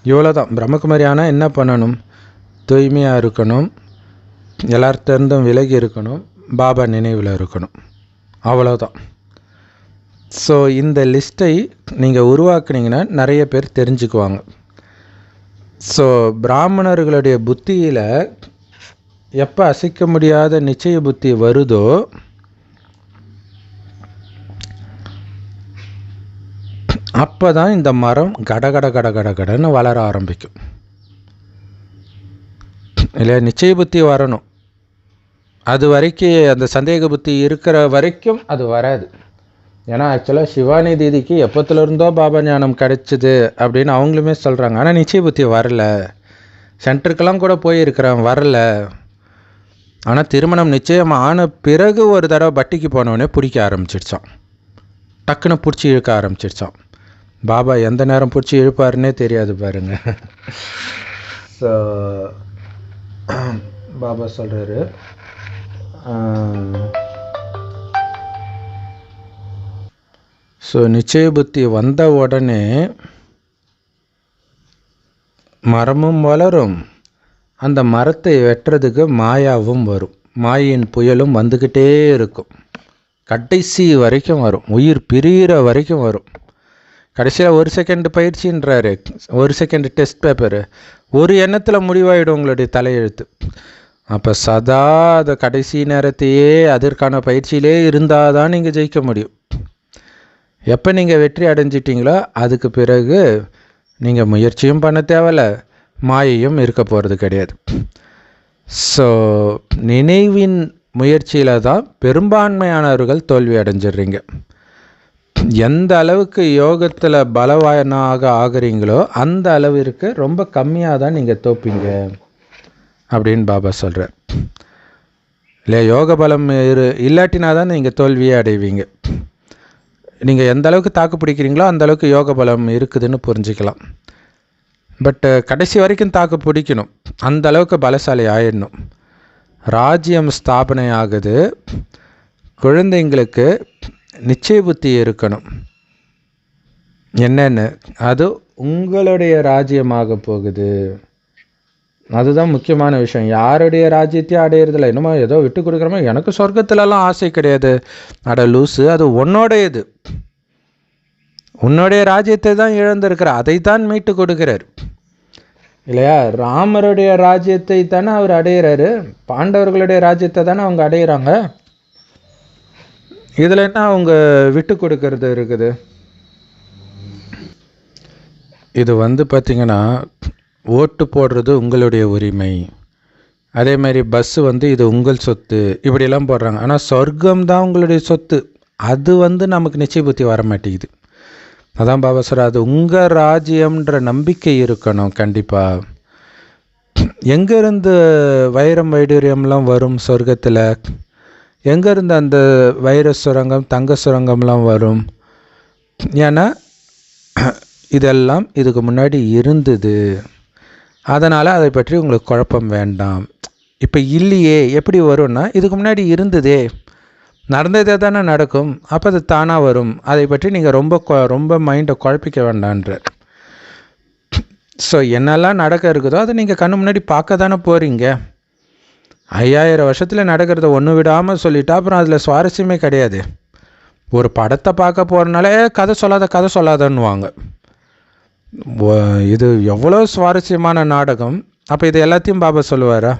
இவ்வளோதான். பிரம்மகுமாரி ஆனால் என்ன பண்ணணும்? தூய்மையாக இருக்கணும், எல்லார்ட்டேருந்தும் விலகி இருக்கணும், பாபா நினைவில் இருக்கணும். அவ்வளோதான். ஸோ இந்த லிஸ்ட்டை நீங்கள் உருவாக்குனீங்கன்னா நிறைய பேர் தெரிஞ்சுக்குவாங்க. ஸோ பிராமணர்களுடைய புத்தியில் எப்போ அசைக்க முடியாத நிச்சய புத்தி வருதோ அப்போ தான் இந்த மரம் கடகட கடகடன்னு வளர ஆரம்பிக்கும் இல்லையா? நிச்சய புத்தி வரணும். அது வரைக்கும் அந்த சந்தேக புத்தி இருக்கிற வரைக்கும் அது வராது. ஏன்னா ஆக்சுவலாக சிவானி தீதிக்கு எப்போத்துலேருந்தோ பாபா ஞானம் கிடச்சிது அப்படின்னு அவங்களுமே சொல்கிறாங்க. ஆனால் நிச்சய புத்தி வரல. சென்டருக்கெல்லாம் கூட போயிருக்கிறேன், வரல. ஆனால் திருமணம் நிச்சயம் ஆன பிறகு ஒரு தடவை பட்டிக்கு போனவொடனே பிடிக்க ஆரம்பிச்சிடுச்சான். டக்குன்னு பிடிச்சி இழுக்க ஆரம்பிச்சிடுச்சான். பாபா எந்த நேரம் பிடிச்சி இழுப்பாருன்னே தெரியாது பாருங்க. ஸோ பாபா சொல்கிறாரு, ஸோ நிச்சய புத்தி வந்த உடனே மரமும் வளரும், அந்த மரத்தை வெட்டுறதுக்கு மாயாவும் வரும். மாயின் புயலும் வந்துக்கிட்டே இருக்கும். கடைசி வரைக்கும் வரும், உயிர் பிரிகிற வரைக்கும் வரும். கடைசியாக 1 செகண்ட் பயிற்சின்றாரு, 1 செகண்ட் டெஸ்ட் பேப்பரு, ஒரு எண்ணத்தில் முடிவாயிடும் உங்களுடைய தலையெழுத்து. அப்போ சதா அதை கடைசி நேரத்தையே அதற்கான பயிற்சியிலே இருந்தால் தான் நீங்கள் ஜெயிக்க முடியும். எப்போ நீங்கள் வெற்றி அடைஞ்சிட்டிங்களோ அதுக்கு பிறகு நீங்கள் முயற்சியும் பண்ண தேவையில்லை, மாயையும் இருக்க போகிறது கிடையாது. ஸோ நினைவின் முயற்சியில் தான் பெரும்பான்மையானவர்கள் தோல்வி அடைஞ்சிடுறீங்க. எந்த அளவுக்கு யோகத்தில் பலவானாக ஆகிறீங்களோ அந்த அளவிற்கு ரொம்ப கம்மியாக தான் நீங்கள் தோப்பீங்க அப்படின்னு பாபா சொல்கிறார். இல்லையா? யோக பலம் இல்லாட்டினா தான் நீங்கள் தோல்வியே அடைவீங்க. நீங்கள் எந்த அளவுக்கு தாக்கு பிடிக்கிறீங்களோ அந்த அளவுக்கு யோக பலம் இருக்குதுன்னு புரிஞ்சுக்கலாம். பட் கடைசி வரைக்கும் தாக்கு பிடிக்கணும், அந்த அளவுக்கு பலசாலி ஆயிடணும். ராஜ்யம் ஸ்தாபனை ஆகுது, குழந்தைங்களுக்கு நிச்சய புத்தி இருக்கணும். என்னென்னு, அது உங்களுடைய ராஜ்யமாக போகுது. அதுதான் முக்கியமான விஷயம். யாருடைய ராஜ்யத்தையும் அடையிறதில்ல. என்னமோ ஏதோ விட்டு கொடுக்குறோமோ, எனக்கு சொர்க்கத்துலலாம் ஆசை கிடையாது. அட லூஸு, அது உன்னோடையது. உன்னுடைய ராஜ்யத்தை தான் இழந்திருக்கிற, அதை தான் மீட்டு கொடுக்கிறார் இல்லையா? ராமருடைய ராஜ்யத்தை தானே அவர் அடையிறாரு, பாண்டவர்களுடைய ராஜ்யத்தை தானே அவங்க அடையிறாங்க. இதில் என்ன அவங்க விட்டு கொடுக்கறது இருக்குது? இது பார்த்திங்கன்னா, ஓட்டு போடுறது உங்களுடைய உரிமை. அதே மாதிரி பஸ்ஸு இது உங்கள் சொத்து, இப்படியெல்லாம் போடுறாங்க. ஆனால் சொர்க்கம் தான் உங்களுடைய சொத்து. அது நமக்கு நிச்சய புத்தி வர மாட்டேங்குது. அதான் பாபா சொல்கிறார், அது உங்கள் ராஜ்யம்ன்ற நம்பிக்கை இருக்கணும் கண்டிப்பாக. எங்கேருந்து வைரம் வைடூரியம்லாம் வரும் சொர்க்கத்தில்? எங்கேருந்து அந்த வைர சுரங்கம் தங்க சுரங்கம்லாம் வரும்? ஏன்னா இதெல்லாம் இதுக்கு முன்னாடி இருந்தது. அதனால் அதை பற்றி உங்களுக்கு குழப்பம் வேண்டாம். இப்போ இல்லையே எப்படி வரும்னா, இதுக்கு முன்னாடி இருந்ததே, நடந்ததே தானே நடக்கும், அப்போ அது தானாக வரும். அதை பற்றி நீங்கள் ரொம்ப மைண்டை குழப்பிக்க வேண்டான்றார். ஸோ என்னெல்லாம் நடக்க இருக்குதோ அதை நீங்கள் கண்ணு முன்னாடி பார்க்க தானே போகிறீங்க. 5000 வருஷத்தில் நடக்கிறத ஒன்று விடாமல் சொல்லிட்டா அப்புறம் அதில் சுவாரஸ்யமே கிடையாது. ஒரு படத்தை பார்க்க போகிறனால கதை சொல்லாதன்னுவாங்க. இது எவ்வளோ சுவாரஸ்யமான நாடகம். அப்போ இது எல்லாத்தையும் பாபா சொல்லுவாரா?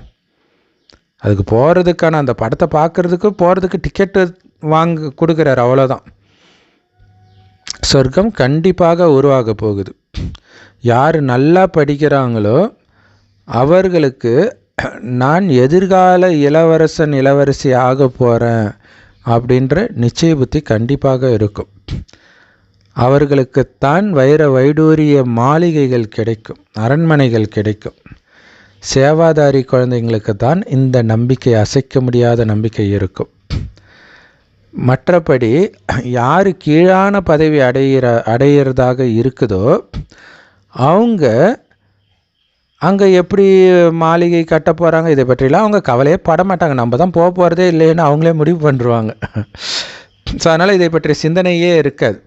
அதுக்கு போகிறதுக்கான, அந்த படத்தை போகிறதுக்கு டிக்கெட்டு கொடுக்குறாரு, அவ்வளோதான். சொர்க்கம் கண்டிப்பாக உருவாக போகுது. யார் நல்லா படிக்கிறாங்களோ அவர்களுக்கு நான் எதிர்கால இளவரசி ஆக போகிறேன் அப்படின்ற நிச்சய புத்தி கண்டிப்பாக இருக்கும். அவர்களுக்குத்தான் வைர வைடூரிய மாளிகைகள் கிடைக்கும், அரண்மனைகள் கிடைக்கும். சேவாதாரி குழந்தைங்களுக்கு தான் இந்த நம்பிக்கை, அசைக்க முடியாத நம்பிக்கை இருக்கும். மற்றபடி யார் கீழான பதவி அடையிறதாக இருக்குதோ அவங்க அங்கே எப்படி மாளிகை கட்ட போகிறாங்க இதை பற்றிலாம் அவங்க கவலையே பட மாட்டாங்க. நம்ம தான் போக போகிறதே இல்லைன்னு அவங்களே முடிவு பண்ணுருவாங்க. ஸோ அதனால் இதை பற்றிய சிந்தனையே இருக்காது.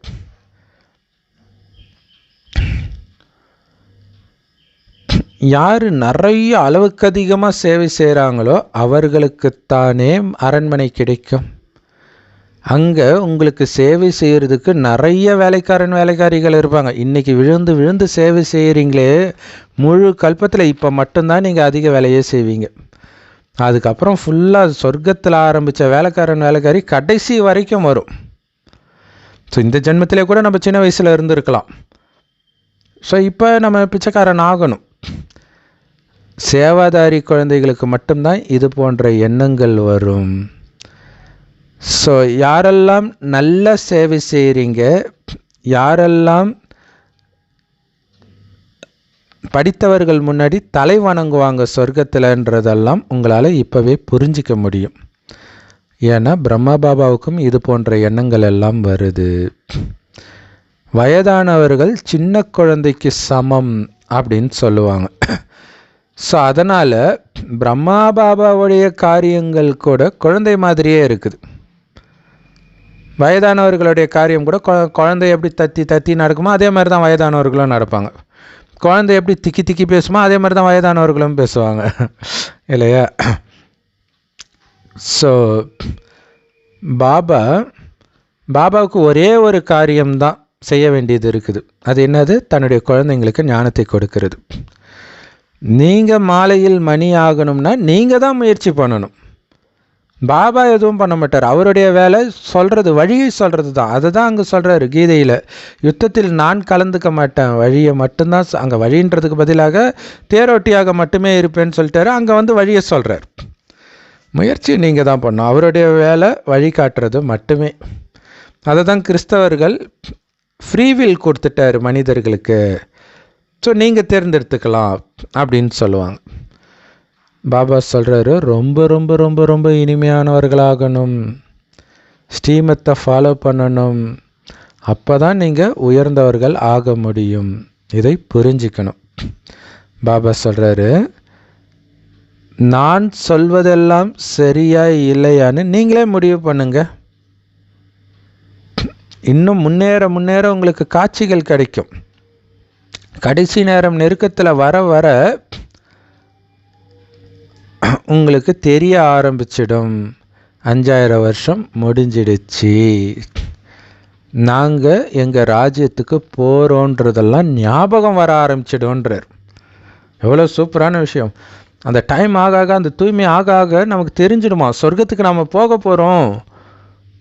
யார் நிறைய அளவுக்கு அதிகமாக சேவை செய்கிறாங்களோ அவர்களுக்குத்தானே அரண்மனை கிடைக்கும். அங்கே உங்களுக்கு சேவை செய்கிறதுக்கு நிறைய வேலைக்காரிகள் இருப்பாங்க. இன்றைக்கி விழுந்து சேவை செய்கிறீங்களே, முழு கல்பத்தில் இப்போ மட்டும்தான் நீங்கள் அதிக வேலையே செய்வீங்க. அதுக்கப்புறம் ஃபுல்லாக சொர்க்கத்தில் ஆரம்பித்த வேலைக்காரி கடைசி வரைக்கும் வரும். ஸோ இந்த ஜென்மத்திலே கூட நம்ம சின்ன வயசில் இருந்திருக்கலாம். ஸோ இப்போ நம்ம பிச்சைக்காரன் ஆகணும். சேவாதாரி குழந்தைகளுக்கு மட்டும்தான் இது போன்ற எண்ணங்கள் வரும். ஸோ யாரெல்லாம் நல்ல சேவை செய்கிறீங்க, யாரெல்லாம் படித்தவர்கள் முன்னாடி தலை வணங்குவாங்க சொர்க்கத்தில்ன்றதெல்லாம் உங்களால் இப்போவே புரிஞ்சிக்க முடியும். ஏன்னா பிரம்மா பாபாவுக்கும் இது போன்ற எண்ணங்கள் எல்லாம் வருது. வயதானவர்கள் சின்ன குழந்தைக்கு சமம் அப்படின்னு சொல்லுவாங்க. ஸோ அதனால் பிரம்மா பாபாவுடைய காரியங்கள் கூட குழந்தை மாதிரியே இருக்குது. வயதானவர்களுடைய காரியம் கூட குழந்தை எப்படி தத்தி நடக்குமோ அதே மாதிரி தான் வயதானவர்களும் நடப்பாங்க. குழந்தை எப்படி திக்கி பேசுமோ அதே மாதிரி தான் வயதானவர்களும் பேசுவாங்க இல்லையா? ஸோ பாபாவுக்கு ஒரே ஒரு காரியம்தான் செய்ய வேண்டியது இருக்குது. அது என்னது? தன்னுடைய குழந்தைங்களுக்கு ஞானத்தை கொடுக்கிறது. நீங்கள் மாலையில் மணி ஆகணும்னா நீங்கள் தான் முயற்சி பண்ணணும். பாபா எதுவும் பண்ண மாட்டார். அவருடைய வேலை சொல்கிறது, வழியை சொல்கிறது தான். அதை தான் அங்கே சொல்கிறாரு கீதையில். யுத்தத்தில் நான் கலந்துக்க மாட்டேன், வழியை மட்டும்தான். அங்கே வழின்றதுக்கு பதிலாக தேரோட்டியாக மட்டுமே இருப்பேன்னு சொல்லிட்டாரு. அங்கே வழியை சொல்கிறார். முயற்சி நீங்கள் தான் பண்ணணும். அவருடைய வேலை வழி காட்டுறது மட்டுமே. அதை தான் கிறிஸ்தவர்கள் ஃப்ரீவில் கொடுத்துட்டார் மனிதர்களுக்கு. ஸோ நீங்கள் தேர்ந்தெடுத்துக்கலாம் அப்படின்னு சொல்லுவாங்க. பாபா சொல்கிறாரு, ரொம்ப ரொம்ப ரொம்ப ரொம்ப இனிமையானவர்களாகணும், ஸ்ரீமத்தை ஃபாலோ பண்ணணும், அப்போ தான் நீங்கள் உயர்ந்தவர்கள் ஆக முடியும். இதை புரிஞ்சிக்கணும். பாபா சொல்கிறாரு, நான் சொல்வதெல்லாம் சரியா இல்லையான்னு நீங்களே முடிவு பண்ணுங்க. இன்னும் முன்னேற முன்னேற உங்களுக்கு காட்சிகள் கிடைக்கும். கடைசி நேரம் நெருக்கத்தில் வர வர உங்களுக்கு தெரிய ஆரம்பிச்சிடும், 5000 வருஷம் முடிஞ்சிடுச்சு, நாங்கள் எங்கள் ராஜ்யத்துக்கு போகிறோன்றதெல்லாம் ஞாபகம் வர ஆரம்பிச்சிடும்ன்றார். எவ்வளோ சூப்பரான விஷயம். அந்த டைம் ஆக ஆக, அந்த தூய்மை ஆக ஆக நமக்கு தெரிஞ்சிடுமா சொர்க்கத்துக்கு நம்ம போக போகிறோம்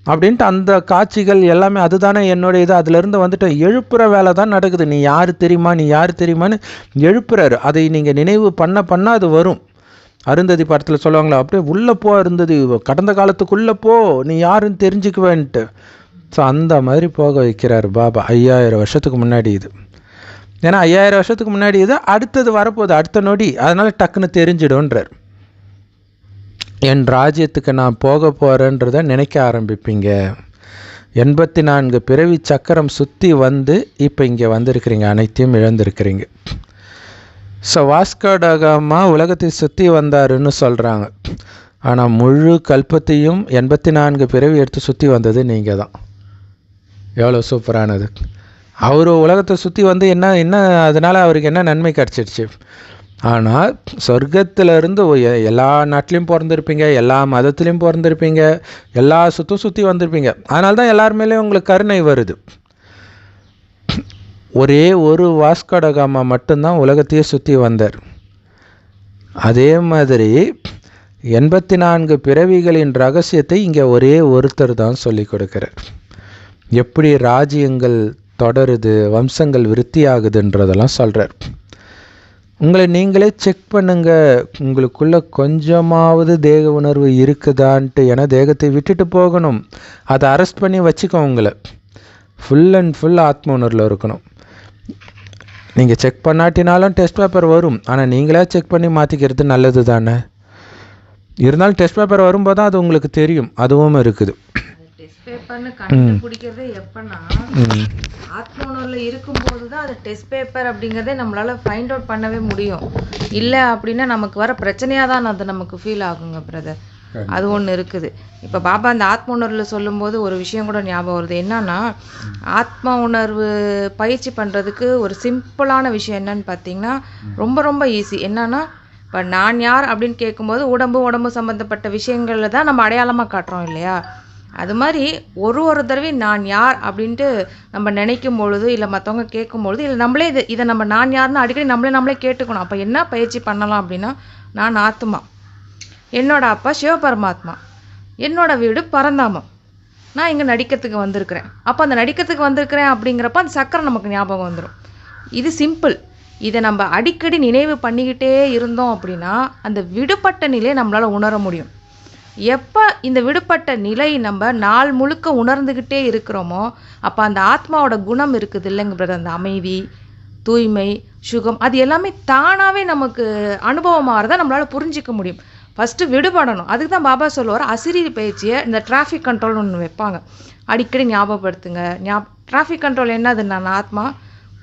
அப்படின்ட்டு. அந்த காட்சிகள் எல்லாமே அதுதானே என்னுடைய இது. அதுலேருந்து வந்துட்டு எழுப்புற வேலை தான் நடக்குது. நீ யார் தெரியுமா, நீ யார் தெரியுமான்னு எழுப்புறாரு. அதை நீங்கள் நினைவு பண்ண அது வரும். அருந்ததி படத்தில் சொல்லுவாங்களா, அப்படியே உள்ளே போ அருந்ததி, கடந்த காலத்துக்குள்ளே போ, நீ யாருன்னு தெரிஞ்சுக்குவேன்ட்டு. ஸோ அந்த மாதிரி போக வைக்கிறார் பாபா 5000 வருஷத்துக்கு முன்னாடி இது. ஏன்னா 5000 வருஷத்துக்கு முன்னாடி இது, அடுத்தது வரப்போகுது அடுத்த நொடி, அதனால் டக்குன்னு தெரிஞ்சிடும்ன்றார். என் ராஜ்யத்துக்கு நான் போக போகிறேன்றதை நினைக்க ஆரம்பிப்பீங்க. 84 பிறவி சக்கரம் சுற்றி வந்து இப்போ இங்கே வந்திருக்கிறீங்க, அனைத்தையும் இழந்திருக்கிறீங்க. ஸோ வாஸ்கோ ட காமா உலகத்தை சுற்றி வந்தாருன்னு சொல்கிறாங்க. ஆனால் முழு கல்பத்தையும் 84 பிறவி எடுத்து சுற்றி வந்தது நீங்கள் தான். எவ்வளோ சூப்பரானது. அவர் உலகத்தை சுற்றி வந்து என்ன அதனால் அவருக்கு என்ன நன்மை கிடச்சிடுச்சு? ஆனால் சொர்க்கத்திலிருந்து எல்லா நாட்டிலையும் பிறந்திருப்பீங்க, எல்லா மதத்துலேயும் பிறந்திருப்பீங்க, எல்லா சுற்றி வந்திருப்பீங்க. அதனால தான் எல்லாருமேலேயும் உங்களுக்கு கருணை வருது. ஒரே ஒரு வாஸ்கோ ட காமா மட்டும்தான் உலகத்தையே சுற்றி வந்தார். அதே மாதிரி 84 பிறவிகளின் ரகசியத்தை இங்கே ஒரே ஒருத்தர் தான் சொல்லி கொடுக்குறார். எப்படி ராஜ்யங்கள் தொடருது, வம்சங்கள் விருத்தி ஆகுதுன்றதெல்லாம் சொல்கிறார். உங்களை நீங்களே செக் பண்ணுங்க, உங்களுக்குள்ள கொஞ்சமாவது தேக உணர்வு இருக்குதான்ட்டு. ஏன்னா தேகத்தை விட்டுட்டு போகணும், அதை அரெஸ்ட் பண்ணி வச்சுக்கோ. உங்களை ஃபுல் அண்ட் ஃபுல் ஆத்ம உணர்வில் இருக்கணும். நீங்கள் செக் பண்ணாட்டினாலும் டெஸ்ட் பேப்பர் வரும், ஆனால் நீங்களே செக் பண்ணி மாற்றிக்கிறது நல்லது தானே. இருந்தாலும் டெஸ்ட் பேப்பர் வரும்போது தான் அது உங்களுக்கு தெரியும், அதுவும் இருக்குது.
டெஸ்ட் பேப்பர்னு கண்டுபிடிக்கிறதே எப்பன்னா ஆத்ம உணர்வுல இருக்கும்போது தான் அது டெஸ்ட் பேப்பர் அப்படிங்கிறதே நம்மளால ஃபைண்ட் அவுட் பண்ணவே முடியும். இல்லை அப்படின்னா நமக்கு வர பிரச்சனையாக தான் அது நமக்கு ஃபீல் ஆகுங்க பிரதர். அது ஒன்று இருக்குது. இப்போ பாபா அந்த ஆத்ம உணர்வில் சொல்லும்போது ஒரு விஷயம் கூட ஞாபகம் வருது. என்னன்னா, ஆத்ம உணர்வு பயிற்சி பண்ணுறதுக்கு ஒரு சிம்பிளான விஷயம் என்னன்னு பார்த்தீங்கன்னா, ரொம்ப ரொம்ப ஈஸி. என்னன்னா, இப்போ நான் யார் அப்படின்னு கேட்கும்போது உடம்பு சம்மந்தப்பட்ட விஷயங்களில் தான் நம்ம அடையாளமாக காட்டுறோம் இல்லையா? அது மாதிரி ஒரு தடவையும் நான் யார் அப்படின்ட்டு நம்ம நினைக்கும் பொழுது, இல்லை மற்றவங்க கேட்கும் பொழுது, இல்லை நம்மளே இதை நம்ம நான் யாருன்னு அடிக்கடி நம்மளே கேட்டுக்கணும். அப்போ என்ன பயிற்சி பண்ணலாம் அப்படின்னா, நான் ஆத்மா, என்னோட அப்பா சிவபரமாத்மா, என்னோட வீடு பரந்தாமம், நான் இங்கே நடிக்கிறதுக்கு வந்திருக்கிறேன். அப்போ அந்த நடிக்கிறதுக்கு வந்திருக்கிறேன் அப்படிங்கிறப்ப அந்த சக்கரம் நமக்கு ஞாபகம் வந்துடும். இது சிம்பிள். இதை நம்ம அடிக்கடி நினைவு பண்ணிக்கிட்டே இருந்தோம் அப்படின்னா அந்த விடுபட்ட நிலையை நம்மளால் உணர முடியும். எப்போ இந்த விடுபட்ட நிலை நம்ம நாள் முழுக்க உணர்ந்துக்கிட்டே இருக்கிறோமோ அப்போ அந்த ஆத்மாவோட குணம் இருக்குது இல்லைங்க பிரதர், அந்த அமைதி, தூய்மை, சுகம், அது எல்லாமே தானாகவே நமக்கு அனுபவமாகறத நம்மளால் புரிஞ்சிக்க முடியும். ஃபஸ்ட்டு விடுபடணும். அதுக்கு தான் பாபா சொல்லுவார், அசிரீரி பயிற்சியை இந்த டிராஃபிக் கண்ட்ரோல்னு ஒன்று வைப்பாங்க, அடிக்கடி ஞாபகப்படுத்துங்க. டிராஃபிக் கண்ட்ரோல் என்னதுன்னா, நான் ஆத்மா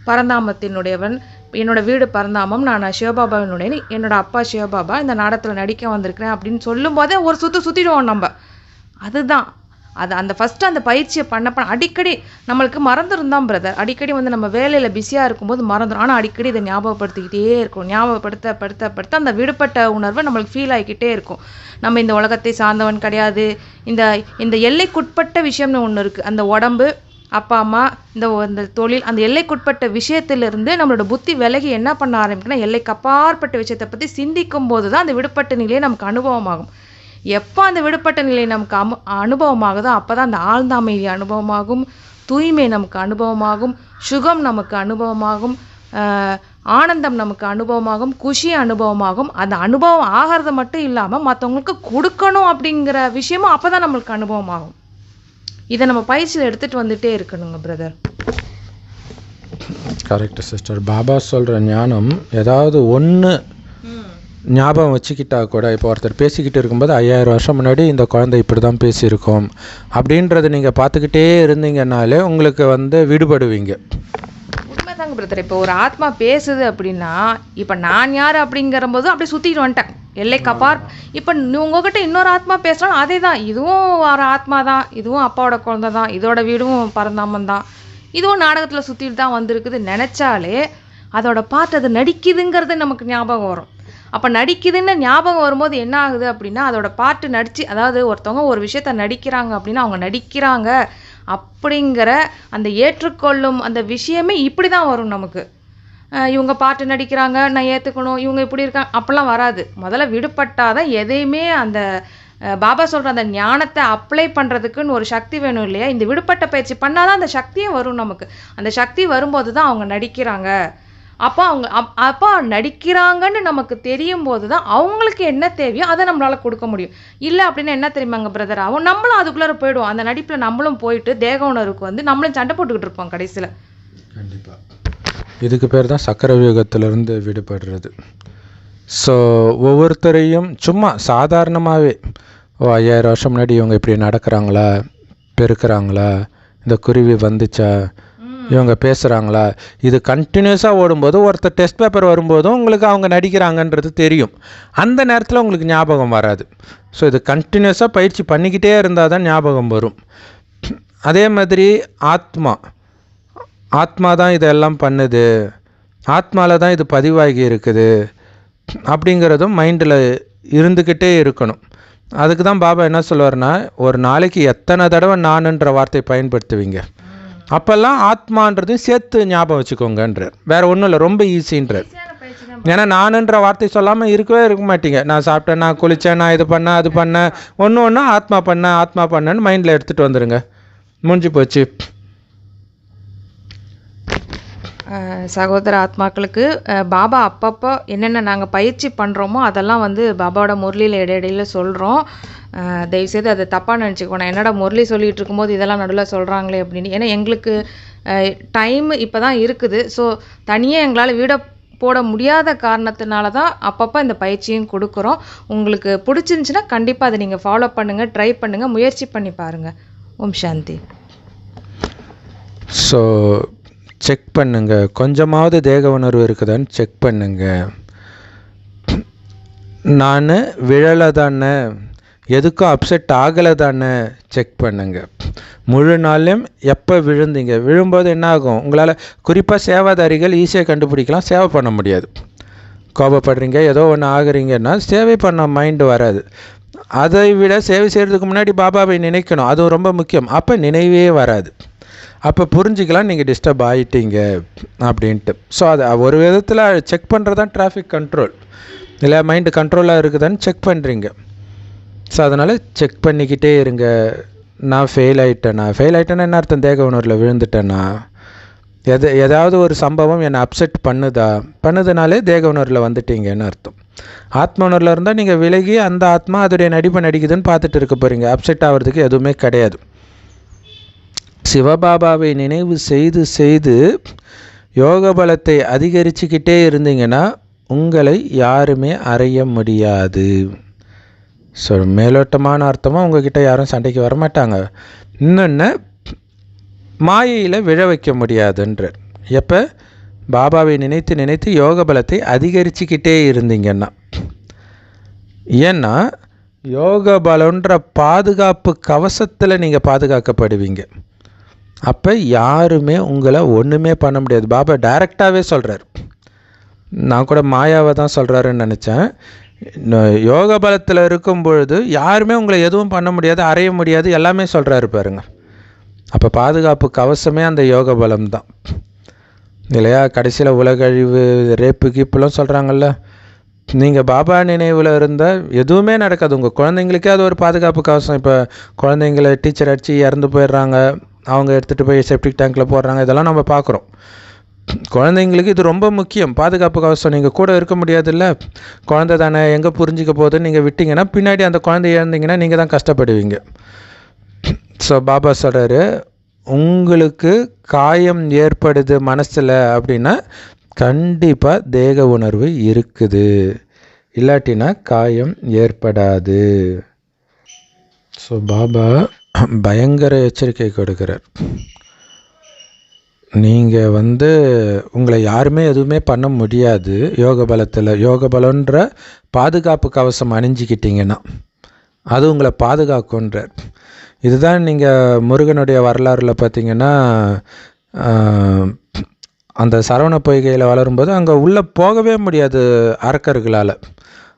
பரந்தாமத்தினுடையவன், என்னோட வீடு பரந்தாமம், நான் சிவபாபாவினுடைய, என்னோட அப்பா சிவபாபா, இந்த நாடகத்தில் நடிக்க வந்திருக்கிறேன் அப்படின்னு சொல்லும் போதே ஒரு சுற்றிடுவோம் நம்ம. அதுதான் அது. அந்த ஃபஸ்ட்டு அந்த பயிற்சியை பண்ண அடிக்கடி நம்மளுக்கு மறந்துருந்தான் பிரதர். அடிக்கடி வந்து நம்ம வேலையில் பிஸியாக இருக்கும்போது மறந்துடும். ஆனால் அடிக்கடி இதை ஞாபகப்படுத்திக்கிட்டே இருக்கும். ஞாபகப்படுத்த அந்த விடுபட்ட உணர்வு நம்மளுக்கு ஃபீல் ஆகிக்கிட்டே இருக்கும். நம்ம இந்த உலகத்தை சார்ந்தவன் கிடையாது. இந்த எல்லைக்குட்பட்ட விஷயம்னு ஒன்று இருக்குது. அந்த உடம்பு, அப்பா அம்மா, இந்த தொழில், அந்த எல்லைக்குட்பட்ட விஷயத்திலிருந்து நம்மளோட புத்தி விலகி என்ன பண்ண ஆரம்பிக்குன்னா, எல்லைக்கு அப்பாற்பட்ட விஷயத்தை பற்றி சிந்திக்கும் போது தான் அந்த விடுபட்ட நிலையை நமக்கு அனுபவமாகும். எப்போ அந்த விடுபட்ட நிலை நமக்கு அனுபவமாகுதோ அப்போ தான் அந்த ஆழ்ந்த அமைதி அனுபவமாகும், தூய்மை நமக்கு அனுபவமாகும், சுகம் நமக்கு அனுபவமாகும், ஆனந்தம் நமக்கு அனுபவமாகும், குஷி அனுபவமாகும். அந்த அனுபவம் ஆகிறது மட்டும் இல்லாமல் மற்றவங்களுக்கு கொடுக்கணும் அப்படிங்கிற விஷயமும் அப்போ தான் நம்மளுக்கு அனுபவமாகும். இதை நம்ம பயிற்சியில் எடுத்துகிட்டு வந்துகிட்டே இருக்கணுங்க பிரதர்.
Correct sister. பாபா சொல்கிற ஞானம் ஏதாவது ஒன்று ஞாபகம் வச்சுக்கிட்டா கூட, இப்போ ஒருத்தர் பேசிக்கிட்டு இருக்கும்போது 5000 வருஷம் முன்னாடி இந்த குழந்தை இப்படி தான் பேசியிருக்கோம் அப்படின்றத நீங்கள் பார்த்துக்கிட்டே இருந்தீங்கன்னாலே உங்களுக்கு விடுபடுவீங்க.
உண்மைதாங்க பிரதர். இப்போ ஒரு ஆத்மா பேசுது அப்படின்னா, இப்போ நான் யார் அப்படிங்கிறபோது அப்படியே சுற்றிட்டு வந்துட்டேன் எல்லைக்கு அப்பார். இப்போ உங்ககிட்ட இன்னொரு ஆத்மா பேசுகிறோம், அதே தான், இதுவும் ஒரு ஆத்மா தான், இதுவும் அப்பாவோட குழந்தை தான், இதோட வீடும் பரந்தாமன் தான், இதுவும் நாடகத்தில் சுற்றிட்டு தான் வந்திருக்குது நினச்சாலே அதோட பார்த்து அது நடிக்குதுங்கிறது நமக்கு ஞாபகம் வரும். அப்போ நடிக்குதுன்னு ஞாபகம் வரும்போது என்ன ஆகுது அப்படின்னா, அதோட பாட்டு நடித்து, அதாவது ஒருத்தவங்க ஒரு விஷயத்த நடிக்கிறாங்க அப்படின்னா அவங்க நடிக்கிறாங்க அப்படிங்கிற அந்த ஏற்றுக்கொள்ளும் அந்த விஷயமே இப்படி தான் வரும் நமக்கு. இவங்க பாட்டு நடிக்கிறாங்க, நான் ஏற்றுக்கணும், இவங்க இப்படி இருக்காங்க அப்படிலாம் வராது. முதல்ல விடுபட்டாதான் எதையுமே அந்த பாபா சொல்கிற அந்த ஞானத்தை அப்ளை பண்ணுறதுக்குன்னு ஒரு சக்தி வேணும் இல்லையா? இந்த விடுபட்ட பயிற்சி பண்ணால் தான் அந்த சக்தியும் வரும் நமக்கு. அந்த சக்தி வரும்போது தான் அவங்க நடிக்கிறாங்க. அப்போ நடிக்கிறாங்கன்னு நமக்கு தெரியும் போது தான் அவங்களுக்கு என்ன தேவையோ அதை நம்மளால் கொடுக்க முடியும். இல்லை அப்படின்னா என்ன தெரியுமாங்க பிரதர், நம்மளும் அதுக்குள்ளார போயிடுவோம். அந்த நடிப்பில் நம்மளும் போயிட்டு தேக உணர்வுக்கு நம்மளும் சண்டை போட்டுக்கிட்டு இருப்போம் கடைசியில்.
கண்டிப்பாக இதுக்கு பேர் தான் சக்கர வியூகத்திலிருந்து விடுபடுறது. ஸோ ஒவ்வொருத்தரையும் சும்மா சாதாரணமாகவே 5000 வருஷம் முன்னாடி இவங்க இப்படி நடக்கிறாங்களா, பெருக்கிறாங்களா, இந்த குருவி வந்துச்சா, இவங்க பேசுகிறாங்களா, இது கண்டினியூஸாக ஓடும்போது ஒருத்தர் டெஸ்ட் பேப்பர் வரும்போதும் உங்களுக்கு அவங்க நடிக்கிறாங்கன்றது தெரியும். அந்த நேரத்தில் உங்களுக்கு ஞாபகம் வராது. ஸோ இது கண்டினியூஸாக பயிற்சி பண்ணிக்கிட்டே இருந்தால் தான் ஞாபகம் வரும். அதே மாதிரி ஆத்மா தான் இதெல்லாம் பண்ணுது, ஆத்மாவில் தான் இது பதிவாகி இருக்குது அப்படிங்கிறதும் மைண்டில் இருந்துக்கிட்டே இருக்கணும். அதுக்கு தான் பாபா என்ன சொல்லுவார்னா, ஒரு நாளைக்கு எத்தனை தடவை நானுன்ற வார்த்தை பயன்படுத்துவீங்க, அப்போல்லாம் ஆத்மான்றதையும் சேர்த்து ஞாபகம் வச்சுக்கோங்கன்றார். வேறு ஒன்றும் இல்லை, ரொம்ப ஈஸின்றார். ஏன்னா நானுன்ற வார்த்தை சொல்லாமல் இருக்கவே இருக்க மாட்டீங்க. நான் சாப்பிட்டேன், நான் குளித்தேன், நான் இது பண்ணேன், அது பண்ணேன், ஒன்று ஆத்மா பண்ணேன்னு மைண்டில் எடுத்துகிட்டு வந்துடுங்க, முடிஞ்சு போச்சு.
சகோதர ஆத்மாக்களுக்கு பாபா அப்பப்போ என்னென்ன நாங்கள் பயிற்சி பண்ணுறோமோ அதெல்லாம் பாபாவோட முரளியில் இடையிடையில் சொல்கிறோம். தயவுசெய்து அதை தப்பாக நினச்சிக்கோணும். என்னடா முரளி சொல்லிகிட்டு இருக்கும்போது இதெல்லாம் நடுவில் சொல்கிறாங்களே அப்படின்னு. ஏன்னா எங்களுக்கு டைம் இப்போ தான் இருக்குது. ஸோ தனியாக எங்களால் வீட போட முடியாத காரணத்தினால தான் அப்பப்போ இந்த பயிற்சியும் கொடுக்குறோம். உங்களுக்கு பிடிச்சிருந்துச்சின்னா கண்டிப்பாக அதை நீங்கள் ஃபாலோ பண்ணுங்கள், ட்ரை பண்ணுங்கள், முயற்சி பண்ணி பாருங்கள். ஓம் சாந்தி.
ஸோ செக் பண்ணுங்க, கொஞ்சமாவது தேக உணர்வு இருக்குதான்னு செக் பண்ணுங்க. நான் விழலை தானே, எதுக்கும் அப்செட் ஆகலை தானே செக் பண்ணுங்க. முழு நாள்லையும் எப்போ விழுந்தீங்க, விழும்போது என்ன ஆகும், உங்களால் குறிப்பாக சேவாதாரிகள் ஈஸியாக கண்டுபிடிக்கலாம். சேவை பண்ண முடியாது. கோபப்படுறீங்க, ஏதோ ஒன்று ஆகுறீங்கன்னா சேவை பண்ண மைண்டு வராது. அதை விட சேவை செய்கிறதுக்கு முன்னாடி பாபாவை நினைக்கணும், அது ரொம்ப முக்கியம். அப்போ நினைவே வராது. அப்போ புரிஞ்சிக்கலாம் நீங்கள் டிஸ்டர்ப் ஆகிட்டீங்க அப்படின்ட்டு. ஸோ அது ஒரு விதத்தில் செக் பண்ணுறது தான் டிராஃபிக் கண்ட்ரோல். இல்லை மைண்டு கண்ட்ரோலாக இருக்குதான்னு செக் பண்ணுறீங்க. ஸோ அதனால் செக் பண்ணிக்கிட்டே இருங்க. நான் ஃபெயில் ஆகிட்டேன்னா என்ன அர்த்தம், தேக உணர்வில் விழுந்துட்டேன்னா, ஏதாவது ஒரு சம்பவம் என்னை அப்செட் பண்ணுதுனாலே தேக உணர்வில் வந்துட்டீங்கன்னு அர்த்தம். ஆத்ம உணர்வில் இருந்தால் நீங்கள் விலகி அந்த ஆத்மா அதோடைய நடிப்பை நடிக்குதுன்னு பார்த்துட்டு இருக்க போகிறீங்க. அப்செட் ஆகிறதுக்கு எதுவுமே கிடையாது. சிவபாபாவை நினைவு செய்து செய்து யோக பலத்தை அதிகரிச்சுக்கிட்டே இருந்தீங்கன்னா உங்களை யாருமே அறைய முடியாது. ஸோ மேலோட்டமான அர்த்தமாக உங்ககிட்ட யாரும் சண்டைக்கு வரமாட்டாங்க. இன்னொன்று, மாயையில் விழ வைக்க முடியாதுன்றார். எப்போ பாபாவை நினைத்து நினைத்து யோக பலத்தை அதிகரிச்சுக்கிட்டே இருந்தீங்கன்னா. ஏன்னா யோக பலன்ற பாதுகாப்பு கவசத்தில் நீங்கள் பாதுகாக்கப்படுவீங்க. அப்போ யாருமே உங்களை ஒன்றுமே பண்ண முடியாது. பாபா டைரெக்டாகவே சொல்கிறார். நான் கூட மாயாவை தான் சொல்கிறாருன்னு நினச்சேன். யோக பலத்தில் இருக்கும் பொழுது யாருமே உங்களை எதுவும் பண்ண முடியாது, அறைய முடியாது, எல்லாமே சொல்கிறாரு பாருங்க. அப்போ பாதுகாப்பு கவசமே அந்த யோக பலம் தான் இல்லையா? கடைசியில் உலகழிவு, ரேப்பு, கீப்புலாம் சொல்கிறாங்கல்ல. நீங்கள் பாபா நினைவில் இருந்தால் எதுவுமே நடக்காது. உங்கள் குழந்தைங்களுக்கே அது ஒரு பாதுகாப்பு கவசம். இப்போ குழந்தைங்களை டீச்சர் அடித்து இறந்து போயிடுறாங்க, அவங்க எடுத்துகிட்டு போய் செப்டிக் டேங்க்கில் போடுறாங்க, இதெல்லாம் நம்ம பார்க்குறோம். குழந்தைங்களுக்கு இது ரொம்ப முக்கியம், பாதுகாப்பு கவசம். நீங்கள் கூட இருக்க முடியாதுல்ல, குழந்தை தானே, எங்கே புரிஞ்சிக்க போகுதுன்னு நீங்கள் விட்டிங்கன்னா பின்னாடி அந்த குழந்தை இழந்தீங்கன்னா நீங்கள் தான் கஷ்டப்படுவீங்க. ஸோ பாபா சொல்கிறாரு, உங்களுக்கு காயம் ஏற்படுது மனசில் அப்படின்னா கண்டிப்பாக தேக உணர்வு இருக்குது. இல்லாட்டினா காயம் ஏற்படாது. ஸோ பாபா பயங்கர எச்சரிக்கை கொடுக்கிறார். நீங்கள் உங்களை யாருமே எதுவுமே பண்ண முடியாது. யோக பலன்ற பாதுகாப்பு கவசம் அணிஞ்சிக்கிட்டிங்கன்னா அது உங்களை பாதுகாக்குன்றார். இதுதான் நீங்கள் முருகனுடைய வரலாறில் பார்த்தீங்கன்னா, அந்த சரவண பொய்கையில் வளரும்போது அங்கே உள்ளே போகவே முடியாது அரக்கர்களால்.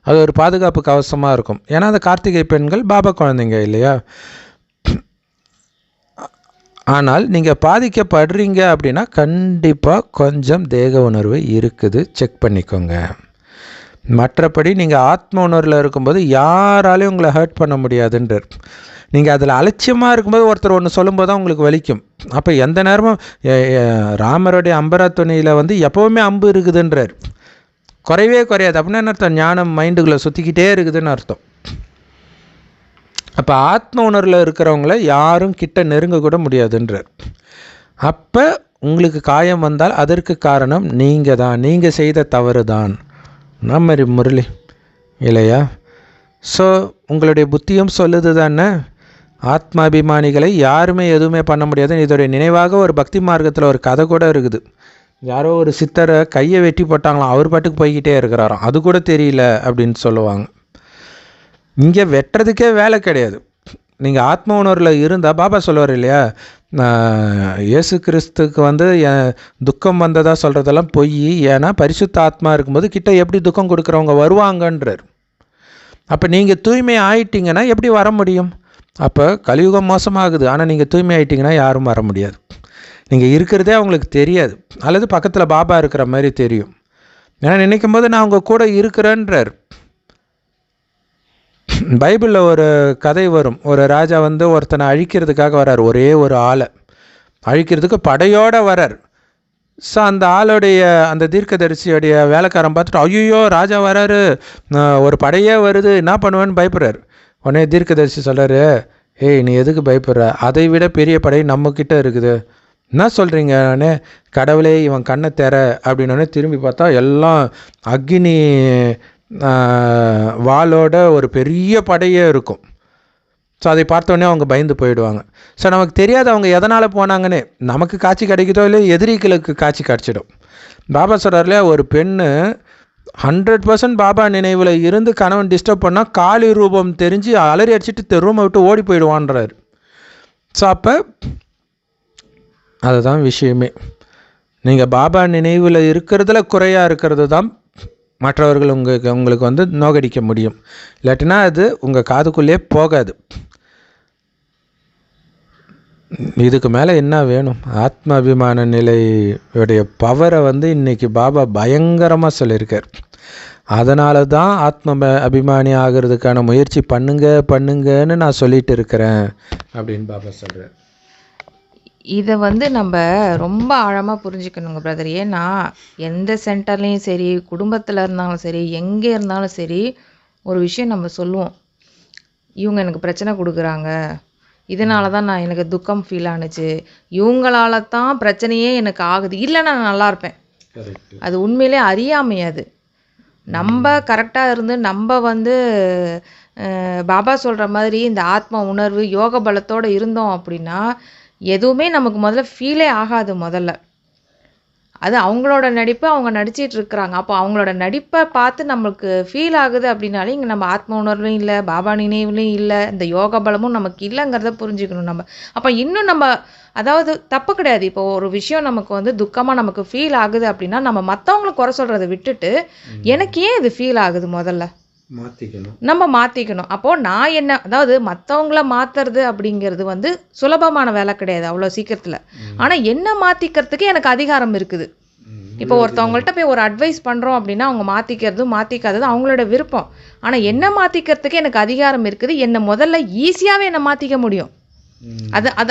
அது ஒரு பாதுகாப்பு கவசமாக இருக்கும். ஏன்னா அந்த கார்த்திகை பெண்கள் பாபா குழந்தைங்க இல்லையா. ஆனால் நீங்கள் பாதிக்கப்படுறீங்க அப்படின்னா கண்டிப்பாக கொஞ்சம் தேக உணர்வு இருக்குது, செக் பண்ணிக்கோங்க. மற்றபடி நீங்கள் ஆத்ம உணர்வில் இருக்கும்போது யாராலையும் உங்களை ஹர்ட் பண்ண முடியாதுன்றார். நீங்கள் அதில் அலட்சியமாக இருக்கும்போது ஒருத்தர் ஒன்று சொல்லும்போது தான் உங்களுக்கு வலிக்கும். அப்போ எந்த நேரமும் ராமருடைய அம்பரா துணியில் எப்போவுமே அம்பு இருக்குதுன்றார். குறையவே குறையாது. அப்படின்னா என்ன அர்த்தம்? ஞானம் மைண்டுக்குள்ளே சுற்றிக்கிட்டே இருக்குதுன்னு அர்த்தம். அப்போ ஆத்ம உணர்வில் இருக்கிறவங்கள யாரும் கிட்ட நெருங்க கூட முடியாதுன்றார். அப்போ உங்களுக்கு காயம் வந்தால் அதற்கு காரணம் நீங்கள் தான், நீங்கள் செய்த தவறு தான். நம்ம முரளி இல்லையா? ஸோ உங்களுடைய புத்தியும் சொல்லுது தானே, ஆத்மாபிமானிகளை யாருமே எதுவுமே பண்ண முடியாது. இதோடைய நினைவாக ஒரு பக்தி மார்க்கத்தில் ஒரு கதை கூட இருக்குது. யாரோ ஒரு சித்தரை கையை வெட்டி போட்டாங்களாம், அவர் பாட்டுக்கு போய்கிட்டே இருக்கிறாராம், அது கூட தெரியல அப்படின்னு சொல்லுவாங்க. இங்கே வெட்டுறதுக்கே வேலை கிடையாது. நீங்கள் ஆத்ம உணர்வில் இருந்தால் பாபா சொல்லுவார் இல்லையா, இயேசு கிறிஸ்துக்கு துக்கம் வந்ததாக சொல்கிறதெல்லாம் பொய். ஏன்னா பரிசுத்த ஆத்மா இருக்கும்போது கிட்ட எப்படி துக்கம் கொடுக்குறவங்க வருவாங்கன்றார். அப்போ நீங்கள் தூய்மை ஆயிட்டீங்கன்னா எப்படி வர முடியும்? அப்போ கலியுகம் மோசமாகுது, ஆனால் நீங்கள் தூய்மை ஆயிட்டீங்கன்னா யாரும் வர முடியாது. நீங்கள் இருக்கிறதே அவங்களுக்கு தெரியாது, அல்லது பக்கத்தில் பாபா இருக்கிற மாதிரி தெரியும். ஏன்னா நினைக்கும் போது நான் உங்கள் கூட இருக்கிறேன்றார். பைபிளில் ஒரு கதை வரும். ஒரு ராஜா ஒருத்தனை அழிக்கிறதுக்காக வர்றார். ஒரே ஒரு ஆளை அழிக்கிறதுக்கு படையோடு வர்றார். ஸோ அந்த ஆளுடைய அந்த தீர்க்கதரிசியோடைய வேலைக்காரன் பார்த்துட்டு, ஐயோ ராஜா வராரு, ஒரு படையே வருது, என்ன பண்ணுவேன்னு பயப்படுறார். உடனே தீர்க்கதரிசி சொல்கிறாரு, ஏய் நீ எதுக்கு பயப்படுற, அதை விட பெரிய படை நம்மக்கிட்ட இருக்குது, என்ன சொல்கிறீங்க? உடனே கடவுளே இவன் கண்ணை தெற அப்படின்னோடனே திரும்பி பார்த்தா எல்லாம் அக்னி வாளோட ஒரு பெரிய படையே இருக்கும். ஸோ அதை பார்த்தோன்னே அவங்க பயந்து போயிடுவாங்க. ஸோ நமக்கு தெரியாது அவங்க எதனால் போனாங்கன்னு. நமக்கு காட்சி கிடைக்குதோ இல்லையோ எதிரிகளுக்கு காட்சி கிடச்சிடும். பாபா சொல்கிறார்லையா, ஒரு பெண்ணு 100% பாபா நினைவில் இருந்து கணவன் டிஸ்டர்ப் பண்ணால் காளி ரூபம் தெரிஞ்சு அலறி அடிச்சுட்டு ரூமை விட்டு ஓடி போயிடுவான்றார். ஸோ அப்போ அதுதான் விஷயமே. நீங்கள் பாபா நினைவில் இருக்கிறதுல குறையாக இருக்கிறது தான் மற்றவர்கள் உங்களுக்கு நோகடிக்க முடியும். இல்லாட்டினா அது உங்கள் காதுக்குள்ளே போகாது. இதுக்கு மேலே என்ன வேணும்? ஆத்ம அபிமான நிலையுடைய பவரை இன்றைக்கி பாபா பயங்கரமாக சொல்லியிருக்கார். அதனால தான் ஆத்ம அபிமானி ஆகிறதுக்கான முயற்சி பண்ணுங்கன்னு நான் சொல்லிட்டு இருக்கிறேன் அப்படின்னு பாபா சொல்கிறார்.
இதை நம்ம ரொம்ப ஆழமாக புரிஞ்சுக்கணுங்க பிரதர். ஏன்னா எந்த சென்டர்லேயும் சரி, குடும்பத்தில் இருந்தாலும் சரி, எங்கே இருந்தாலும் சரி, ஒரு விஷயம் நம்ம சொல்லுவோம், இவங்க எனக்கு பிரச்சனை கொடுக்குறாங்க, இதனால தான் நான் எனக்கு துக்கம் ஃபீல் ஆணுச்சு, இவங்களால தான் பிரச்சனையே எனக்கு ஆகுது, இல்லைன்னா நான் நல்லா இருப்பேன். அது உண்மையிலே அறியாமை. அது நம்ம கரெக்டாக இருந்து நம்ம பாபா சொல்கிற மாதிரி இந்த ஆத்ம உணர்வு யோக பலத்தோடு இருந்தோம் அப்படின்னா எதுவுமே நமக்கு முதல்ல ஃபீலே ஆகாது. முதல்ல அது அவங்களோட நடிப்பை அவங்க நடிச்சிட்டு இருக்கிறாங்க. அப்போ அவங்களோட நடிப்பை பார்த்து நம்மளுக்கு ஃபீல் ஆகுது அப்படின்னாலே இங்கே நம்ம ஆத்ம உணர்வுலையும் இல்லை, பாபா நினைவுலையும் இல்லை, இந்த யோக பலமும் நமக்கு இல்லைங்கிறத புரிஞ்சுக்கணும் நம்ம. அப்போ இன்னும் நம்ம அதாவது தப்பு கிடையாது. இப்போ ஒரு விஷயம் நமக்கு துக்கமாக நமக்கு ஃபீல் ஆகுது அப்படின்னா நம்ம மற்றவங்களை குறை சொல்கிறத விட்டுட்டு எனக்கு ஏன் இது ஃபீல் ஆகுது முதல்ல நம்ம மாற்றிக்கணும். அப்போது நான் என்ன, அதாவது மற்றவங்கள மாற்றுறது அப்படிங்கிறது சுலபமான வேலை கிடையாது அவ்வளோ சீக்கிரத்தில். ஆனால் என்ன மாற்றிக்கிறதுக்கு எனக்கு அதிகாரம் இருக்குது. இப்போ ஒருத்தவங்கள்ட்ட போய் ஒரு அட்வைஸ் பண்ணுறோம் அப்படின்னா அவங்க மாற்றிக்காதது அவங்களோட விருப்பம். ஆனால் என்ன மாற்றிக்கிறதுக்கு எனக்கு அதிகாரம் இருக்குது. என்னை முதல்ல ஈஸியாகவே என்னை மாற்றிக்க முடியும்.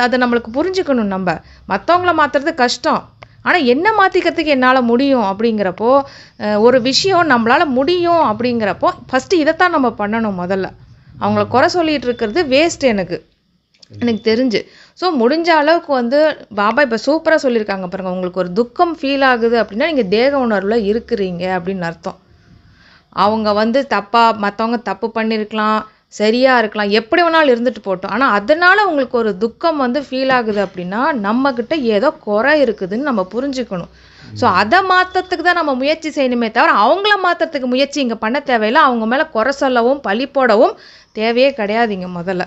அது நம்மளுக்கு புரிஞ்சுக்கணும். நம்ம மற்றவங்கள மாற்றுறது கஷ்டம், ஆனால் என்ன மாற்றிக்கிறதுக்கு என்னால் முடியும் அப்படிங்கிறப்போ, ஒரு விஷயம் நம்மளால் முடியும் அப்படிங்கிறப்போ ஃபஸ்ட்டு இதைத்தான் நம்ம பண்ணணும். முதல்ல அவங்கள குறை சொல்லிகிட்டு இருக்கிறது வேஸ்ட் எனக்கு தெரிஞ்சு. ஸோ முடிஞ்ச அளவுக்கு பாபா இப்போ சூப்பராக சொல்லியிருக்காங்க பாருங்கள். உங்களுக்கு ஒரு துக்கம் ஃபீல் ஆகுது அப்படின்னா நீங்கள் தேக உணர்வில் இருக்கிறீங்க அப்படின்னு அர்த்தம். அவங்க வந்து மற்றவங்க தப்பு பண்ணியிருக்கலாம், சரியாக இருக்கலாம், எப்படி வேணாலும் இருந்துட்டு போட்டோம். ஆனால் அதனால் உங்களுக்கு ஒரு துக்கம் வந்து ஃபீல் ஆகுது அப்படின்னா நம்மக்கிட்ட ஏதோ குறை இருக்குதுன்னு நம்ம புரிஞ்சுக்கணும். ஸோ அதை மாற்றத்துக்கு தான் நம்ம முயற்சி செய்யணுமே தவிர அவங்கள மாற்றத்துக்கு முயற்சி இங்கே பண்ண தேவையில்லை. அவங்க மேலே குறை சொல்லவும் பழி போடவும் தேவையே கிடையாதுங்க முதல்ல.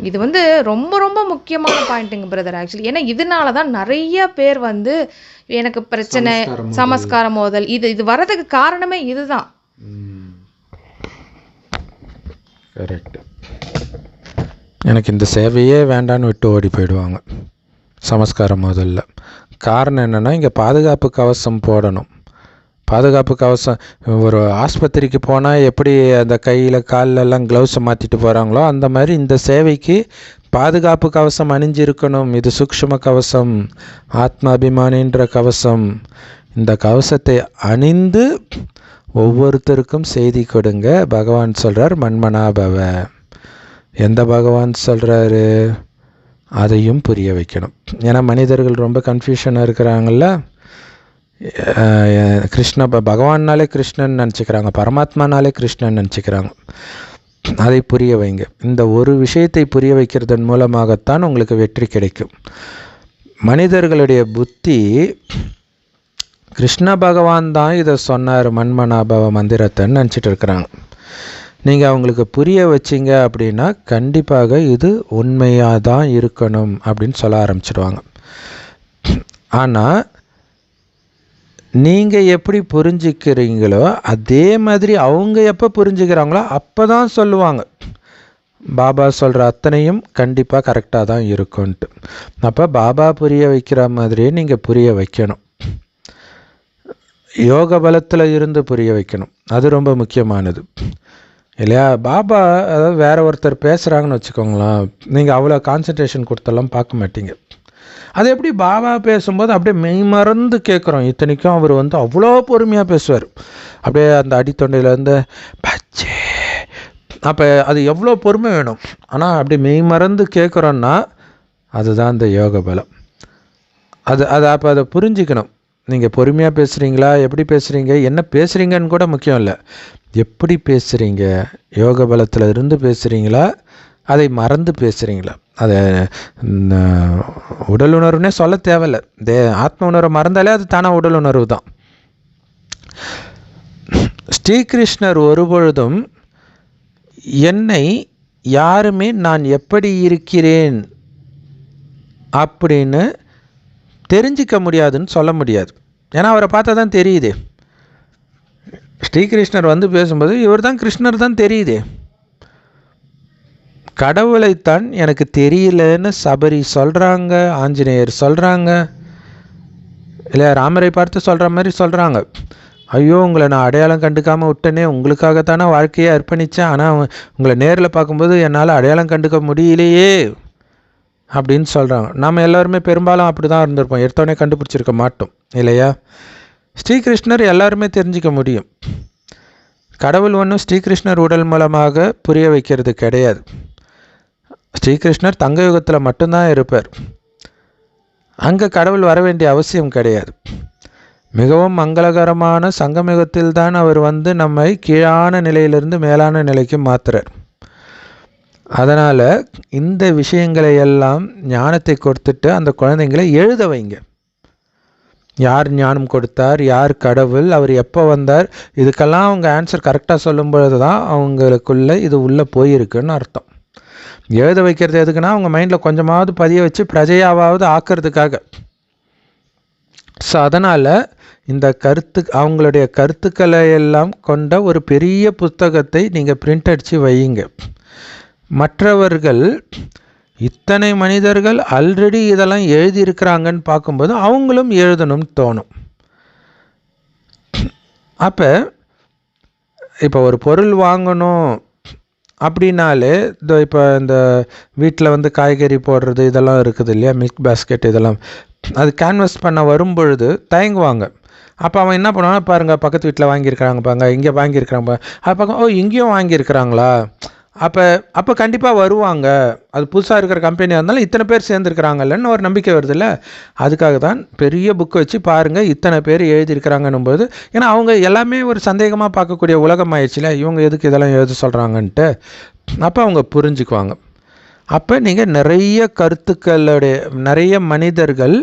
இது வந்து ரொம்ப ரொம்ப முக்கியமான பாயிண்ட்டுங்க பிரதர் ஆக்சுவலி. ஏன்னா இதனால தான் நிறைய பேர் வந்து எனக்கு பிரச்சனை, சமஸ்கார மோதல், இது வர்றதுக்கு காரணமே இதுதான்.
கரெக்ட். எனக்கு இந்த சேவையே வேண்டான்னு விட்டு ஓடி போயிடுவாங்க சமஸ்காரம் முதல்ல. காரணம் என்னென்னா, இங்கே பாதுகாப்பு கவசம் போடணும். பாதுகாப்பு கவசம் ஒரு ஆஸ்பத்திரிக்கு போனால் எப்படி அந்த கையில் காலிலெல்லாம் க்ளவுஸை மாற்றிட்டு போகிறாங்களோ அந்த மாதிரி இந்த சேவைக்கு பாதுகாப்பு கவசம் அணிஞ்சிருக்கணும். இது சூக்ஷ்ம கவசம், ஆத்மாபிமானின்ற கவசம். இந்த கவசத்தை அணிந்து ஒவ்வொருத்தருக்கும் செய்தி கொடுங்க. பகவான் சொல்கிறார் மன்மனாபவ. எந்த பகவான் சொல்கிறாரு அதையும் புரிய வைக்கணும். ஏன்னா மனிதர்கள் ரொம்ப கன்ஃபியூஷனாக இருக்கிறாங்கல்ல. பகவான்னாலே கிருஷ்ணன் நினச்சிக்கிறாங்க, பரமாத்மானாலே கிருஷ்ணன் நினச்சிக்கிறாங்க. அதை புரிய வைங்க. இந்த ஒரு விஷயத்தை புரிய வைக்கிறதன் மூலமாகத்தான் உங்களுக்கு வெற்றி கிடைக்கும். மனிதர்களுடைய புத்தி கிருஷ்ண பகவான் தான் இதை சொன்னார் மன்மனாபவ மந்திரத்தைன்னு நினச்சிட்டு இருக்கிறாங்க. நீங்கள் அவங்களுக்கு புரிய வச்சிங்க அப்படின்னா கண்டிப்பாக இது உண்மையாக தான் இருக்கணும் அப்படின்னு சொல்ல ஆரம்பிச்சிடுவாங்க. ஆனால் நீங்கள் எப்படி புரிஞ்சுக்கிறீங்களோ அதே மாதிரி அவங்க எப்போ புரிஞ்சுக்கிறாங்களோ அப்போ தான் சொல்லுவாங்க பாபா சொல்கிற அத்தனையும் கண்டிப்பாக கரெக்டாக தான் இருக்கும்ன்ட்டு. அப்போ பாபா புரிய வைக்கிற மாதிரியே நீங்கள் புரிய வைக்கணும். யோக பலத்தில் இருந்து புரிய வைக்கணும். அது ரொம்ப முக்கியமானது இல்லையா? பாபா அதாவது வேற ஒருத்தர் பேசுகிறாங்கன்னு வச்சுக்கோங்களேன், நீங்கள் அவ்வளோ கான்சன்ட்ரேஷன் கொடுத்தெல்லாம் பார்க்க மாட்டீங்க. அது எப்படி பாபா பேசும்போது அப்படியே மெய் மறந்து கேட்குறோம். இத்தனைக்கும் அவர் வந்து அவ்வளோ பொறுமையாக பேசுவார். அப்படியே அந்த அடித்தொண்டையிலேருந்து பச்சே, அப்போ அது எவ்வளோ பொறுமை வேணும். ஆனால் அப்படி மெய் மறந்து கேட்குறோன்னா அதுதான் இந்த யோக பலம். அப்போ அதை புரிஞ்சுக்கணும். நீங்கள் பொறுமையாக பேசுகிறீங்களா, எப்படி பேசுகிறீங்க, என்ன பேசுகிறீங்கன்னு கூட முக்கியம் இல்லை, எப்படி பேசுகிறீங்க. யோக பலத்தில் இருந்து பேசுகிறீங்களா, அதை மறந்து பேசுகிறீங்களா? அதை உடல் உணர்வுனே சொல்ல தேவையில்லை. ஆத்ம உணர்வை மறந்தாலே அது தானாக உடல் உணர்வு தான். ஸ்ரீகிருஷ்ணர் ஒருபொழுதும் என்னை யாருமே நான் எப்படி இருக்கிறேன் அப்படின்னு தெரிஞ்சிக்க முடியாதுன்னு சொல்ல முடியாது. ஏன்னா அவரை பார்த்தா தான் தெரியுதே. ஸ்ரீகிருஷ்ணர் வந்து பேசும்போது இவர் தான் கிருஷ்ணர் தான் தெரியுதே. கடவுளைத்தான் எனக்கு தெரியலன்னு சபரி சொல்கிறாங்க, ஆஞ்சநேயர் சொல்கிறாங்க, இல்லை ராமரை பார்த்து சொல்கிற மாதிரி சொல்கிறாங்க. ஐயோ உங்களை நான் அடையாளம் கண்டுக்காமல் விட்டனே, உங்களுக்காகத்தானே வாழ்க்கையை அர்ப்பணித்தேன், ஆனால் உங்களை நேரில் பார்க்கும்போது என்னால் அடையாளம் கண்டுக்க முடியலையே அப்படின்னு சொல்கிறாங்க. நம்ம எல்லாருமே பெரும்பாலும் அப்படி தான் இருந்திருப்போம், எடுத்தோடனே கண்டுபிடிச்சிருக்க மாட்டோம் இல்லையா? ஸ்ரீகிருஷ்ணர் எல்லாருமே தெரிஞ்சிக்க முடியும். கடவுள் ஒன்றும் ஸ்ரீகிருஷ்ணர் உடல் மூலமாக புரிய வைக்கிறது கிடையாது. ஸ்ரீகிருஷ்ணர் தங்க யுகத்தில் மட்டும்தான் இருப்பார். அங்கே கடவுள் வர வேண்டிய அவசியம் கிடையாது. மிகவும் மங்களகரமான சங்கமயுகத்தில் தான் அவர் வந்து நம்மை கீழான நிலையிலிருந்து மேலான நிலைக்கு மாற்றுறார். அதனால் இந்த விஷயங்களை எல்லாம் ஞானத்தை கொடுத்துட்டு அந்த குழந்தைங்களை எழுத வைங்க. யார் ஞானம் கொடுத்தார், யார் கடவுள், அவர் எப்போ வந்தார், இதுக்கெல்லாம் அவங்க ஆன்சர் கரெக்டாக சொல்லும் பொழுது தான் அவங்களுக்குள்ளே இது உள்ளே போயிருக்குன்னு அர்த்தம். எழுத வைக்கிறது எதுக்குன்னா அவங்க மைண்டில் கொஞ்சமாவது பதிய வச்சு பிரஜையாவது ஆக்கிறதுக்காக. ஸோ அதனால் இந்த அவங்களுடைய கருத்துக்களை எல்லாம் கொண்ட ஒரு பெரிய புத்தகத்தை நீங்கள் பிரிண்ட் அடித்து வையுங்க. மற்றவர்கள் இத்தனை மனிதர்கள் ஆல்ரெடி இதெல்லாம் எழுதியிருக்கிறாங்கன்னு பார்க்கும்போது அவங்களும் எழுதணும்னு தோணும். அப்போ இப்போ ஒரு பொருள் வாங்கணும் அப்படின்னாலே இப்போ இந்த வீட்டில் வந்து காய்கறி போடுறது இதெல்லாம் இருக்குது இல்லையா, மில்க் பாஸ்கெட் இதெல்லாம், அது கேன்வஸ் பண்ண வரும்பொழுது தயங்குவாங்க. அப்போ அவன் என்ன பண்ணுவான்னா, பாருங்கள் பக்கத்து வீட்டில் வாங்கியிருக்கிறாங்க, பாருங்க இங்கே வாங்கியிருக்கிறாங்க, அது பார்க்க ஓ இங்கேயும் வாங்கியிருக்கிறாங்களா அப்போ கண்டிப்பாக வருவாங்க, அது புதுசாக இருக்கிற கம்பெனியாக இருந்தாலும் இத்தனை பேர் சேர்ந்துருக்கிறாங்கல்லன்னு ஒரு நம்பிக்கை வருதுல்ல. அதுக்காக தான் பெரிய புக்கை வச்சு பாருங்கள் இத்தனை பேர் எழுதியிருக்கிறாங்கன்னும் போது, ஏன்னா அவங்க எல்லாமே ஒரு சந்தேகமாக பார்க்கக்கூடிய உலகம் ஆயிடுச்சுல, இவங்க எதுக்கு இதெல்லாம் எழுத சொல்கிறாங்கன்ட்டு. அப்போ அவங்க புரிஞ்சுக்குவாங்க. அப்போ நீங்கள் நிறைய கருத்துக்களுடைய நிறைய மனிதர்கள்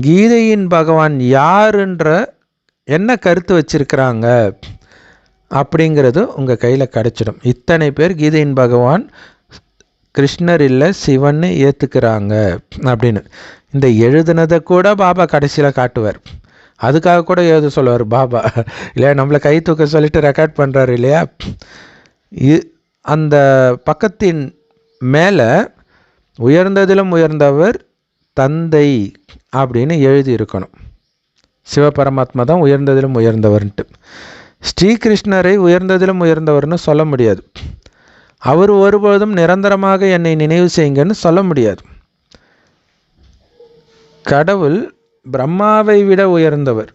கீதையின் பகவான் யாருன்ற என்ன கருத்து வச்சிருக்கிறாங்க அப்படிங்கிறது உங்கள் கையில் கிடச்சிடும். இத்தனை பேர் கீதையின் பகவான் கிருஷ்ணர் இல்லை சிவன்னு ஏற்றுக்கிறாங்க அப்படின்னு. இந்த எழுதுனதை கூட பாபா கடைசியில் காட்டுவார். அதுக்காக கூட எழுத சொல்லுவார் பாபா இல்லையா, நம்மளை கை தூக்க சொல்லிட்டு ரெக்கார்ட் பண்ணுறாரு இல்லையா. அந்த பக்கத்தின் மேலே உயர்ந்ததிலும் உயர்ந்தவர் தந்தை அப்படின்னு எழுதி இருக்கணும். சிவபரமாத்மா தான் உயர்ந்ததிலும் உயர்ந்தவர்ன்ட்டு. ஸ்ரீகிருஷ்ணரை உயர்ந்ததிலும் உயர்ந்தவர்னு சொல்ல முடியாது. அவர் ஒருபோதும் நிரந்தரமாக என்னை நினைவு செய்யுங்கன்னு சொல்ல முடியாது. கடவுள் பிரம்மாவை விட உயர்ந்தவர்.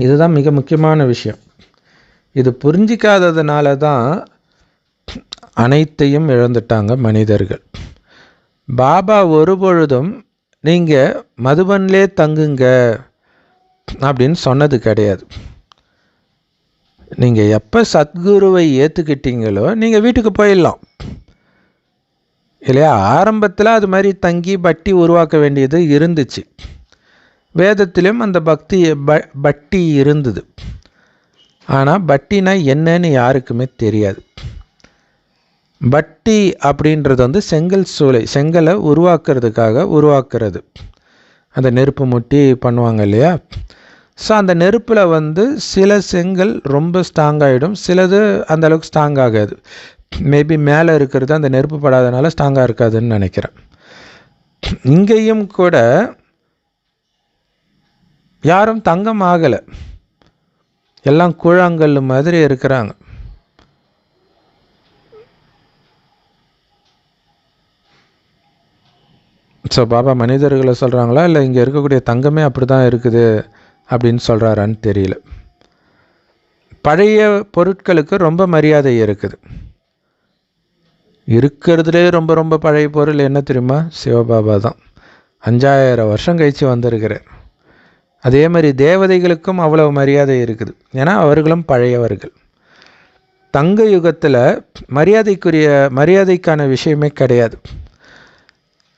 இதுதான் மிக முக்கியமான விஷயம். இது புரிஞ்சிக்காததுனால தான் அனைத்தையும் இழந்துட்டாங்க மனிதர்கள். பாபா ஒருபொழுதும் நீங்கள் மதுபன்லே தங்குங்க அப்படின்னு சொன்னது கிடையாது. நீங்கள் எப்போ சத்குருவை ஏற்றுக்கிட்டீங்களோ நீங்கள் வீட்டுக்கு போயிடலாம் இல்லையா. ஆரம்பத்தில் அது மாதிரி தங்கி பட்டி உருவாக்க வேண்டியது இருந்துச்சு. வேதத்திலும் அந்த பட்டி இருந்தது. ஆனால் பட்டினா என்னன்னு யாருக்குமே தெரியாது. பட்டி அப்படின்றது செங்கல் சூளை, செங்கலை உருவாக்குறது. அந்த நெருப்பு முட்டி பண்ணுவாங்க இல்லையா. ஸோ அந்த நெருப்பில் சில செங்கல் ரொம்ப ஸ்ட்ராங் ஆகிடும், சிலது அந்தளவுக்கு ஸ்ட்ராங் ஆகாது. மேபி மேலே இருக்கிறது அந்த நெருப்பு படாதனால ஸ்ட்ராங்காக இருக்காதுன்னு நினைக்கிறேன். இங்கேயும் கூட யாரும் தங்கம் ஆகலை, எல்லாம் கூழாங்கல் மாதிரி இருக்கிறாங்க. ஸோ பாபா மனிதர்களை சொல்கிறாங்களா இல்லை இங்கே இருக்கக்கூடிய தங்கமே அப்படி தான் இருக்குது அப்படின்னு சொல்கிறாரான்னு தெரியல. பழைய பொருட்களுக்கு ரொம்ப மரியாதை இருக்குது. இருக்கிறதுலே ரொம்ப ரொம்ப பழைய பொருள் என்ன தெரியுமா? சிவபாபா தான். 5000 வருஷம் கழித்து வந்திருக்கிறார். அதே மாதிரி தேவதைகளுக்கும் அவ்வளவு மரியாதை இருக்குது, ஏன்னா அவர்களும் பழையவர்கள். தங்க யுகத்தில் மரியாதைக்கான விஷயமே கிடையாது.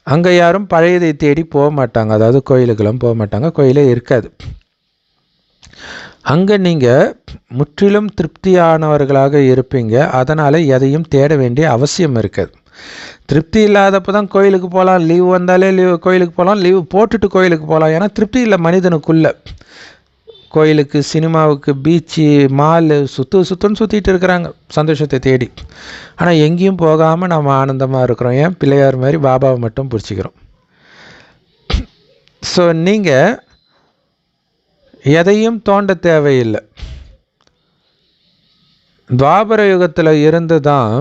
அங்கே யாரும் பழையதை தேடி போக மாட்டாங்க, அதாவது கோயிலுக்கெல்லாம் போக மாட்டாங்க, கோயிலே இருக்காது. அங்கே நீங்கள் முற்றிலும் திருப்தியானவர்களாக இருப்பீங்க. அதனால் எதையும் தேட வேண்டிய அவசியம் இருக்காது. திருப்தி இல்லாதப்போ தான் கோயிலுக்கு போகலாம், லீவ் வந்தாலே கோயிலுக்கு போகலாம், லீவு போட்டுட்டு கோயிலுக்கு போகலாம். ஏன்னா திருப்தி இல்லை மனிதனுக்குள்ளே. கோயிலுக்கு, சினிமாவுக்கு, பீச்சு, மால் சுற்றுன்னு சுற்றிட்டு இருக்கிறாங்க சந்தோஷத்தை தேடி. ஆனால் எங்கேயும் போகாமல் நம்ம ஆனந்தமாக இருக்கிறோம். ஏன்? பிள்ளையார் மாதிரி பாபாவை மட்டும் பிடிச்சிக்கிறோம். ஸோ நீங்கள் எதையும் தோண்ட தேவையில்லை. துவாபர யுகத்தில் இருந்து தான்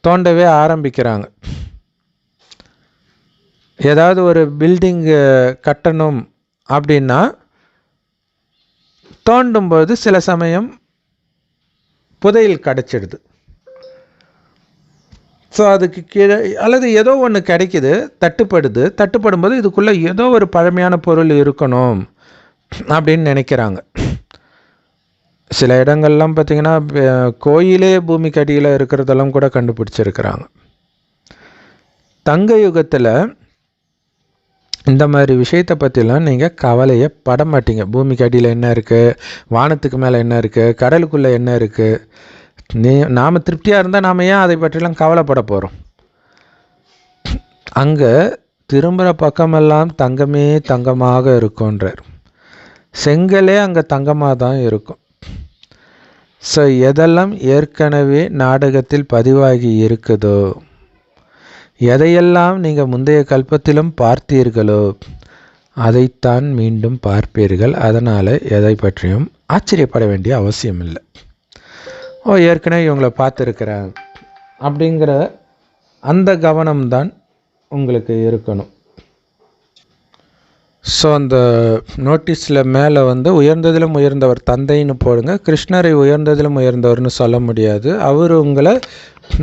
தோண்டவே ஆரம்பிக்கிறாங்க. ஏதாவது ஒரு பில்டிங்கு கட்டணும் அப்படின்னா தோண்டும்போது சில சமயம் புதையல் கிடச்சிடுது. ஸோ அதுக்கு கீழே அல்லது ஏதோ ஒன்று கிடைக்கிது, தட்டுப்படும்போது இதுக்குள்ளே ஏதோ ஒரு பழமையான பொருள் இருக்கணும் அப்படின்னு நினைக்கிறாங்க. சில இடங்கள்லாம் பார்த்திங்கன்னா கோயிலே பூமிக்கு அடியில் இருக்கிறதெல்லாம் கூட கண்டுபிடிச்சிருக்கிறாங்க. தங்க யுகத்தில் இந்த மாதிரி விஷயத்தை பற்றிலாம் நீங்கள் கவலையே பட மாட்டீங்க. பூமிக்கு அடியில் என்ன இருக்குது, வானத்துக்கு மேலே என்ன இருக்குது, கடலுக்குள்ளே என்ன இருக்குது, நாம் திருப்தியாக இருந்தால் நாம் ஏன் அதை பற்றிலாம் கவலைப்பட போகிறோம்? அங்கே திரும்புகிற பக்கமெல்லாம் தங்கமே தங்கமாக இருக்கும்ன்றார். செங்கலே அங்கே தங்கமாக தான் இருக்கும். ஸோ எதெல்லாம் ஏற்கனவே நாடகத்தில் பதிவாகி இருக்குதோ, எதையெல்லாம் நீங்கள் முந்தைய கல்பத்திலும் பார்த்தீர்களோ அதைத்தான் மீண்டும் பார்ப்பீர்கள். அதனால் எதை பற்றியும் ஆச்சரியப்பட வேண்டிய அவசியம் இல்லை. ஏற்கனவே இவங்களை பார்த்துருக்கிறேன் அப்படிங்கிற அந்த கவனம்தான் உங்களுக்கு இருக்கணும். ஸோ அந்த நோட்டீஸில் மேலே வந்து உயர்ந்ததிலும் உயர்ந்தவர் தந்தைன்னு போடுங்க. கிருஷ்ணரை உயர்ந்ததிலும் உயர்ந்தவர்னு சொல்ல முடியாது. அவர் உங்களை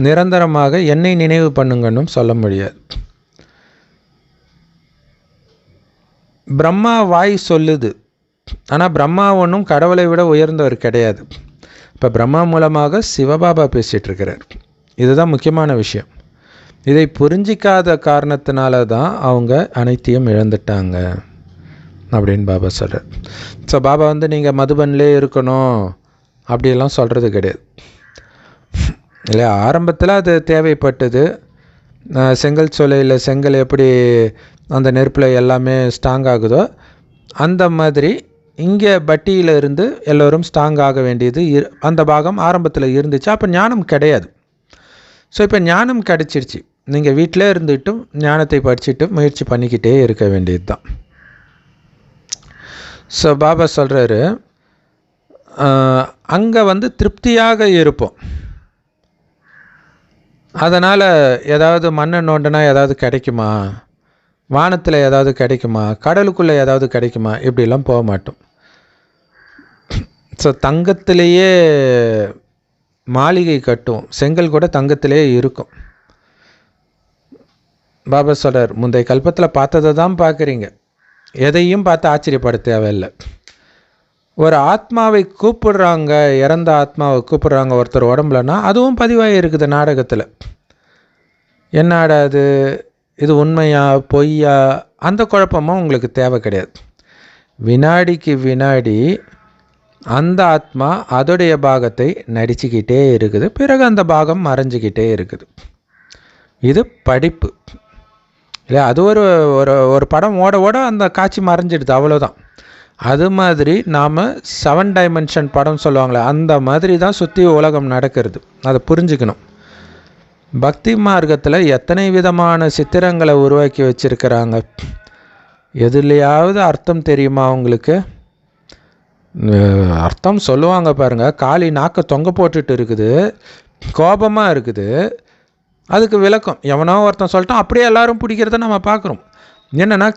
நிரந்தரமாக என்னை நினைவு பண்ணுங்கன்னு சொல்ல முடியாது. பிரம்மா வாய் சொல்லுது, ஆனால் பிரம்மா ஒன்றும் கடவுளை விட உயர்ந்தவர் கிடையாது. இப்போ பிரம்மா மூலமாக சிவபாபா பேசிகிட்டு இருக்கிறார். இதுதான் முக்கியமான விஷயம். இதை புரிஞ்சிக்காத காரணத்தினால தான் அவங்க அனைத்தையும் இழந்துட்டாங்க அப்படின்னு பாபா சொல்கிறார். ஸோ பாபா வந்து நீங்கள் மதுபன்லே இருக்கணும் அப்படியெல்லாம் சொல்கிறது கிடையாது இல்லையா. ஆரம்பத்தில் அது தேவைப்பட்டது. செங்கல் சோலையில் செங்கல் எப்படி அந்த நெருப்பில் எல்லாமே ஸ்ட்ராங் ஆகுதோ அந்த மாதிரி இங்கே பட்டியில் இருந்து எல்லோரும் ஸ்ட்ராங் ஆக வேண்டியது அந்த பாகம் ஆரம்பத்தில் இருந்துச்சு. அப்போ ஞானம் கிடையாது. ஸோ இப்போ ஞானம் கிடச்சிருச்சு. நீங்கள் வீட்டிலே இருந்துட்டும் ஞானத்தை படிச்சுட்டு முயற்சி பண்ணிக்கிட்டே இருக்க வேண்டியது தான். ஸோ பாபா சொல்கிறாரு, அங்கே வந்து திருப்தியாக இருப்போம். அதனால் ஏதாவது மண்ணை நோண்டினா ஏதாவது கிடைக்குமா, வானத்தில் ஏதாவது கிடைக்குமா, கடலுக்குள்ளே ஏதாவது கிடைக்குமா, இப்படிலாம் போக மாட்டோம். ஸோ தங்கத்திலேயே மாளிகை கட்டும், செங்கல் கூட தங்கத்திலே இருக்கும். பாபா சொல்கிறார், முந்தைய கல்பத்தில் பார்த்ததை தான் பார்க்குறீங்க, எதையும் பார்த்து ஆச்சரியப்பட தேவையில்லை. ஒரு ஆத்மாவை கூப்பிடுறாங்க, இறந்த ஆத்மாவை கூப்பிடுறாங்க ஒருத்தர் உடம்புலன்னா அதுவும் பதிவாகி இருக்குது நாடகத்தில். என்னடா இது உண்மையா பொய்யா அந்த குழப்பமும் உங்களுக்கு தேவை கிடையாது. வினாடிக்கு வினாடி அந்த ஆத்மா அதோடைய பாகத்தை நடிச்சுக்கிட்டே இருக்குது, பிறகு அந்த பாகம் மறைஞ்சிக்கிட்டே இருக்குது. இது படிப்பு இல்லை. அது ஒரு ஒரு படம் ஓட ஓட அந்த காட்சி மறைஞ்சிடுது, அவ்வளோதான். அது மாதிரி நாம் 7 டைமென்ஷன் படம் சொல்லுவாங்களே, அந்த மாதிரி தான் சுற்றி உலகம் நடக்கிறது. அதை புரிஞ்சுக்கணும். பக்தி மார்க்கத்தில் எத்தனை விதமான சித்திரங்களை உருவாக்கி வச்சுருக்கிறாங்க. எதுலையாவது அர்த்தம் தெரியுமா உங்களுக்கு? அர்த்தம் சொல்லுவாங்க பாருங்கள். காளி நாக்கை தொங்க போட்டுட்டு இருக்குது, கோபமாக இருக்குது. அதுக்கு விளக்கம் எவனோ ஒருத்தன் சொல்லிட்டான், அப்படியே எல்லாரும் பிடிக்கிறத நம்ம பார்க்குறோம். என்னென்னா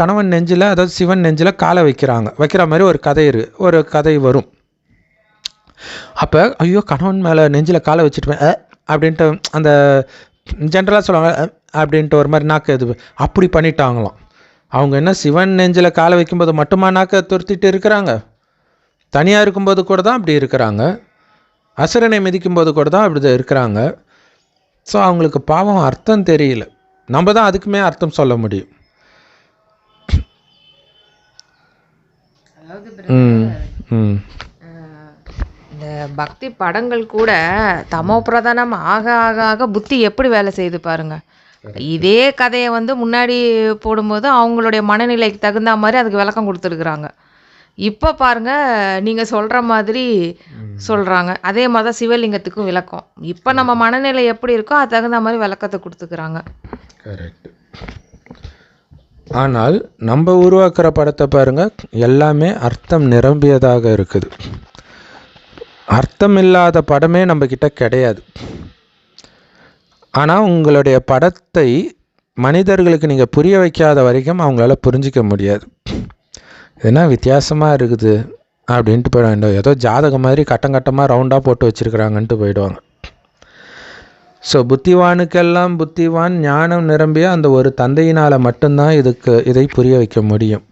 கணவன் நெஞ்சில், அதாவது சிவன் நெஞ்சில் காலை வைக்கிற மாதிரி ஒரு கதை வரும். அப்போ ஐயோ கணவன் மேலே நெஞ்சில் காலை வச்சுட்டுவேன் அப்படின்ட்டு அந்த ஜென்ரலாக சொல்லுவாங்க அப்படின்ட்டு ஒரு மாதிரி நாக்கு இது அப்படி பண்ணிட்டாங்களாம். அவங்க என்ன சிவன் நெஞ்சில் காலை வைக்கும்போது மட்டுமா நாக்கை துருத்திட்டு இருக்கிறாங்க? தனியாக இருக்கும்போது கூட தான் அப்படி இருக்கிறாங்க. அசுரனை மிதிக்கும்போது கூட தான் அப்படி இருக்கிறாங்க. ஸோ அவங்களுக்கு பாவம் அர்த்தம் தெரியல. நம்ம தான் அதுக்குமே அர்த்தம் சொல்ல முடியும்.
இந்த பக்தி படங்கள் கூட தமோ பிரதானம் ஆக ஆக ஆக புத்தி எப்படி வேலை செய்யுது பாருங்க. இதே கதையை வந்து முன்னாடி போடும்போது அவங்களுடைய மனநிலைக்கு தகுந்த மாதிரி அதுக்கு விளக்கம் கொடுத்துருக்குறாங்க. இப்போ பாருங்க, நீங்கள் சொல்கிற மாதிரி சொல்கிறாங்க. அதே மாதிரி தான் சிவலிங்கத்துக்கும் விளக்கம். இப்போ நம்ம மனநிலை எப்படி இருக்கோ அது தகுந்த மாதிரி விளக்கத்தை கொடுத்துக்கிறாங்க.
கரெக்ட். ஆனால் நம்ம உருவாக்குற படத்தை பாருங்கள், எல்லாமே அர்த்தம் நிரம்பியதாக இருக்குது. அர்த்தம் இல்லாத படமே நம்மக்கிட்ட கிடையாது. ஆனால் உங்களுடைய படத்தை மனிதர்களுக்கு நீங்கள் புரிய வைக்காத வரைக்கும் அவங்களால புரிஞ்சிக்க முடியாது. இதுனா வித்தியாசமாக இருக்குது அப்படின்ட்டு போயிட வேண்டும். ஏதோ ஜாதகம் மாதிரி கட்டமாக ரவுண்டாக போட்டு வச்சுருக்குறாங்கன்ட்டு போயிடுவாங்க. ஸோ புத்திவானுக்கெல்லாம் புத்திவான் ஞானம் நிரம்பிய அந்த ஒரு தந்தையினால் மட்டும்தான் இதை புரிய வைக்க முடியும்.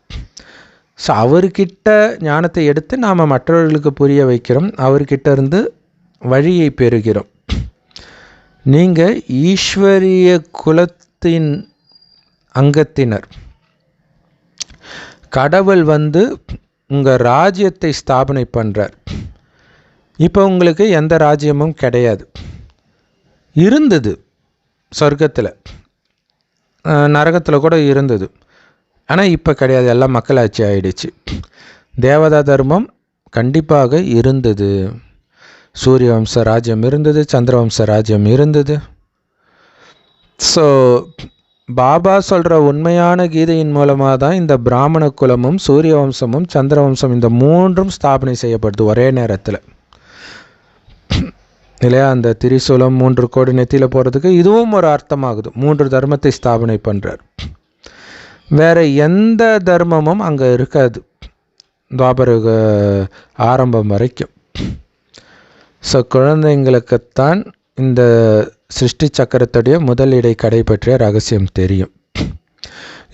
ஸோ அவர்கிட்ட ஞானத்தை எடுத்து நாம் மற்றவர்களுக்கு புரிய வைக்கிறோம், அவர்கிட்ட இருந்து வழியை பெறுகிறோம். நீங்கள் ஈஸ்வரிய குலத்தின் அங்கத்தினர். கடவுள் வந்து உங்கள் ராஜ்யத்தை ஸ்தாபனை பண்ணுறார். இப்போ உங்களுக்கு எந்த ராஜ்யமும் கிடையாது. இருந்தது சொர்க்கத்தில், நரகத்தில் கூட இருந்தது. ஆனால் இப்போ கிடையாது, எல்லாம் மக்களாட்சி ஆயிடுச்சு. தேவதா தர்மம் கண்டிப்பாக இருந்தது. சூரிய வம்ச ராஜ்யம் இருந்தது, சந்திரவம்ச ராஜ்யம் இருந்தது. ஸோ பாபா சொல்கிற உண்மையான கீதையின் மூலமாக தான் இந்த பிராமண குலமும் சூரிய வம்சமும் சந்திரவம்சம் இந்த 3ம் ஸ்தாபனை செய்யப்படுது ஒரே நேரத்தில் இல்லையா. அந்த திரிசூலம் 3 கோடி நெத்தியில் போகிறதுக்கு இதுவும் ஒரு அர்த்தமாகுது. 3 தர்மத்தை ஸ்தாபனை பண்ணுறார். வேறு எந்த தர்மமும் அங்கே இருக்காது துவாபர ஆரம்பம் வரைக்கும். ஸோ குழந்தைங்களுக்குத்தான் இந்த சிருஷ்டி சக்கரத்துடைய முதலிடை கடை பற்றிய ரகசியம் தெரியும்.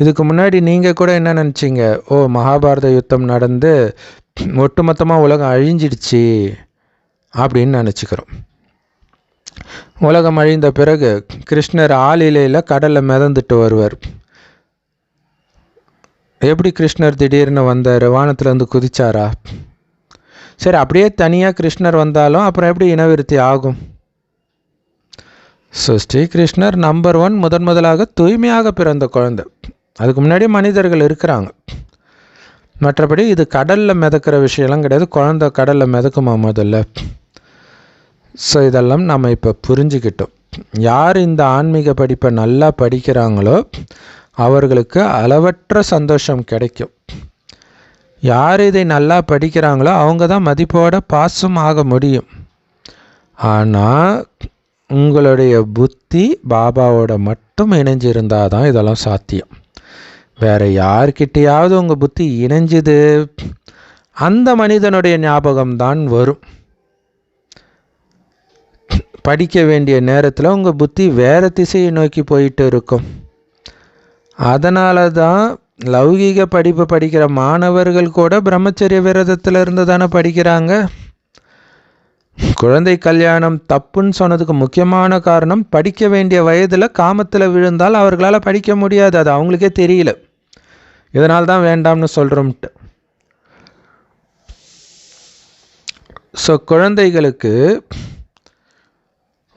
இதுக்கு முன்னாடி நீங்கள் கூட என்ன நினச்சிங்க, மகாபாரத யுத்தம் நடந்து ஒட்டுமொத்தமாக உலகம் அழிஞ்சிடுச்சு அப்படின்னு நினச்சிக்கிறோம். உலகம் அழிந்த பிறகு கிருஷ்ணர் ஆளிலையில் கடலில் மிதந்துட்டு வருவார். எப்படி கிருஷ்ணர் திடீர்னு வந்தார்? வானத்துலேருந்து குதிச்சாரா? சரி, அப்படியே தனியாக கிருஷ்ணர் வந்தாலும் அப்புறம் எப்படி இனவிருத்தி ஆகும்? ஸோ ஸ்ரீகிருஷ்ணர் நம்பர் 1 முதலாக தூய்மையாக பிறந்த குழந்தை. அதுக்கு முன்னாடி மனிதர்கள் இருக்கிறாங்க. மற்றபடி இது கடலில் மிதக்கிற விஷயம்லாம் கிடையாது. குழந்தை கடலில் மிதக்குமா முதல்ல? ஸோ இதெல்லாம் நம்ம இப்போ புரிஞ்சுக்கிட்டோம். யார் இந்த ஆன்மீக படிப்பை நல்லா படிக்கிறாங்களோ அவர்களுக்கு அளவற்ற சந்தோஷம் கிடைக்கும். யார் இதை நல்லா படிக்கிறாங்களோ அவங்க தான் மதிப்போட பாஸும் ஆக முடியும். ஆனால் உங்களுடைய புத்தி பாபாவோட மட்டும் இணைஞ்சிருந்தால் தான் இதெல்லாம் சாத்தியம். வேறு யார்கிட்டையாவது உங்கள் புத்தி இணைஞ்சுது, அந்த மனிதனுடைய ஞாபகம்தான் வரும். படிக்க வேண்டிய நேரத்தில் உங்கள் புத்தி வேறு திசையை நோக்கி போயிட்டு இருக்கும். அதனால தான் லௌகீக படிப்பு படிக்கிற மாணவர்கள் கூட பிரம்மச்சரிய விரதத்தில் இருந்து தானே படிக்கிறாங்க. குழந்தை கல்யாணம் தப்புன்னு சொன்னதுக்கு முக்கியமான காரணம், படிக்க வேண்டிய வயதில் காமத்தில் விழுந்தால் அவர்களால் படிக்க முடியாது. அது அவங்களுக்கே தெரியல. இதனால் தான் வேண்டாம்னு சொல்கிறோம்ட்டு. ஸோ குழந்தைகளுக்கு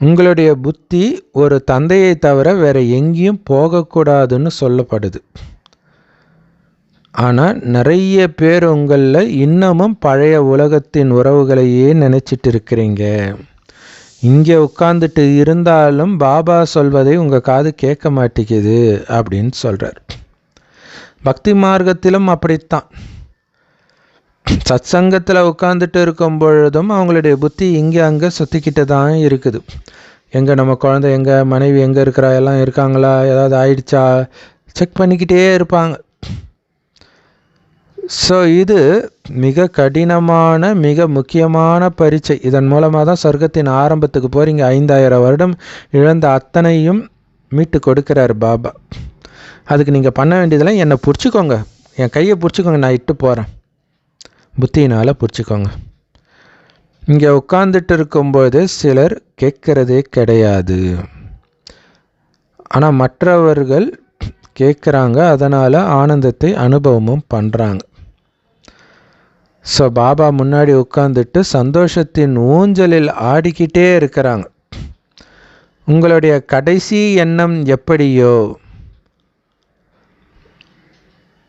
உங்களுடைய புத்தி ஒரு தந்தையை தவிர வேறு எங்கேயும் போகக்கூடாதுன்னு சொல்லப்படுது. ஆனால் நிறைய பேர் உங்களில் இன்னமும் பழைய உலகத்தின் உறவுகளையே நினச்சிட்டு இருக்கிறீங்க. இங்கே உட்காந்துட்டு இருந்தாலும் பாபா சொல்வதை உங்கள் காது கேட்க மாட்டேங்குது அப்படின்னு சொல்கிறார். பக்தி மார்க்கத்திலும் அப்படித்தான். சத்சங்கத்தில் உட்காந்துட்டு இருக்கும் பொழுதும் அவங்களுடைய புத்தி இங்கே அங்கே சுற்றிக்கிட்டு தான் இருக்குது. எங்கே நம்ம குழந்தை, எங்கே மனைவி, எங்கே இருக்கிறா, எல்லாம் இருக்காங்களா, ஏதாவது ஆயிடுச்சா, செக் பண்ணிக்கிட்டே இருப்பாங்க. ஸோ இது மிக கடினமான மிக முக்கியமான பரீட்சை. இதன் மூலமாக தான் சொர்க்கத்தின் ஆரம்பத்துக்கு போகிறீங்க. 5000 வருடம் இழந்த அத்தனையும் மீட்டு கொடுக்குறார் பாபா. அதுக்கு நீங்கள் பண்ண வேண்டியதெல்லாம் என்னை பிடிச்சிக்கோங்க, என் கையை பிடிச்சிக்கோங்க, நான் இட்டு போகிறேன். புத்தியினால் பிடிச்சிக்கோங்க. இங்கே உட்காந்துட்டு இருக்கும்போது சிலர் கேட்குறதே கிடையாது. ஆனால் மற்றவர்கள் கேட்குறாங்க, அதனால் ஆனந்தத்தை அனுபவமும் பண்ணுறாங்க. ஸோ பாபா முன்னாடி உட்காந்துட்டு சந்தோஷத்தின் ஊஞ்சலில் ஆடிக்கிட்டே இருக்கிறாங்க. உங்களுடைய கடைசி எண்ணம் எப்படியோ,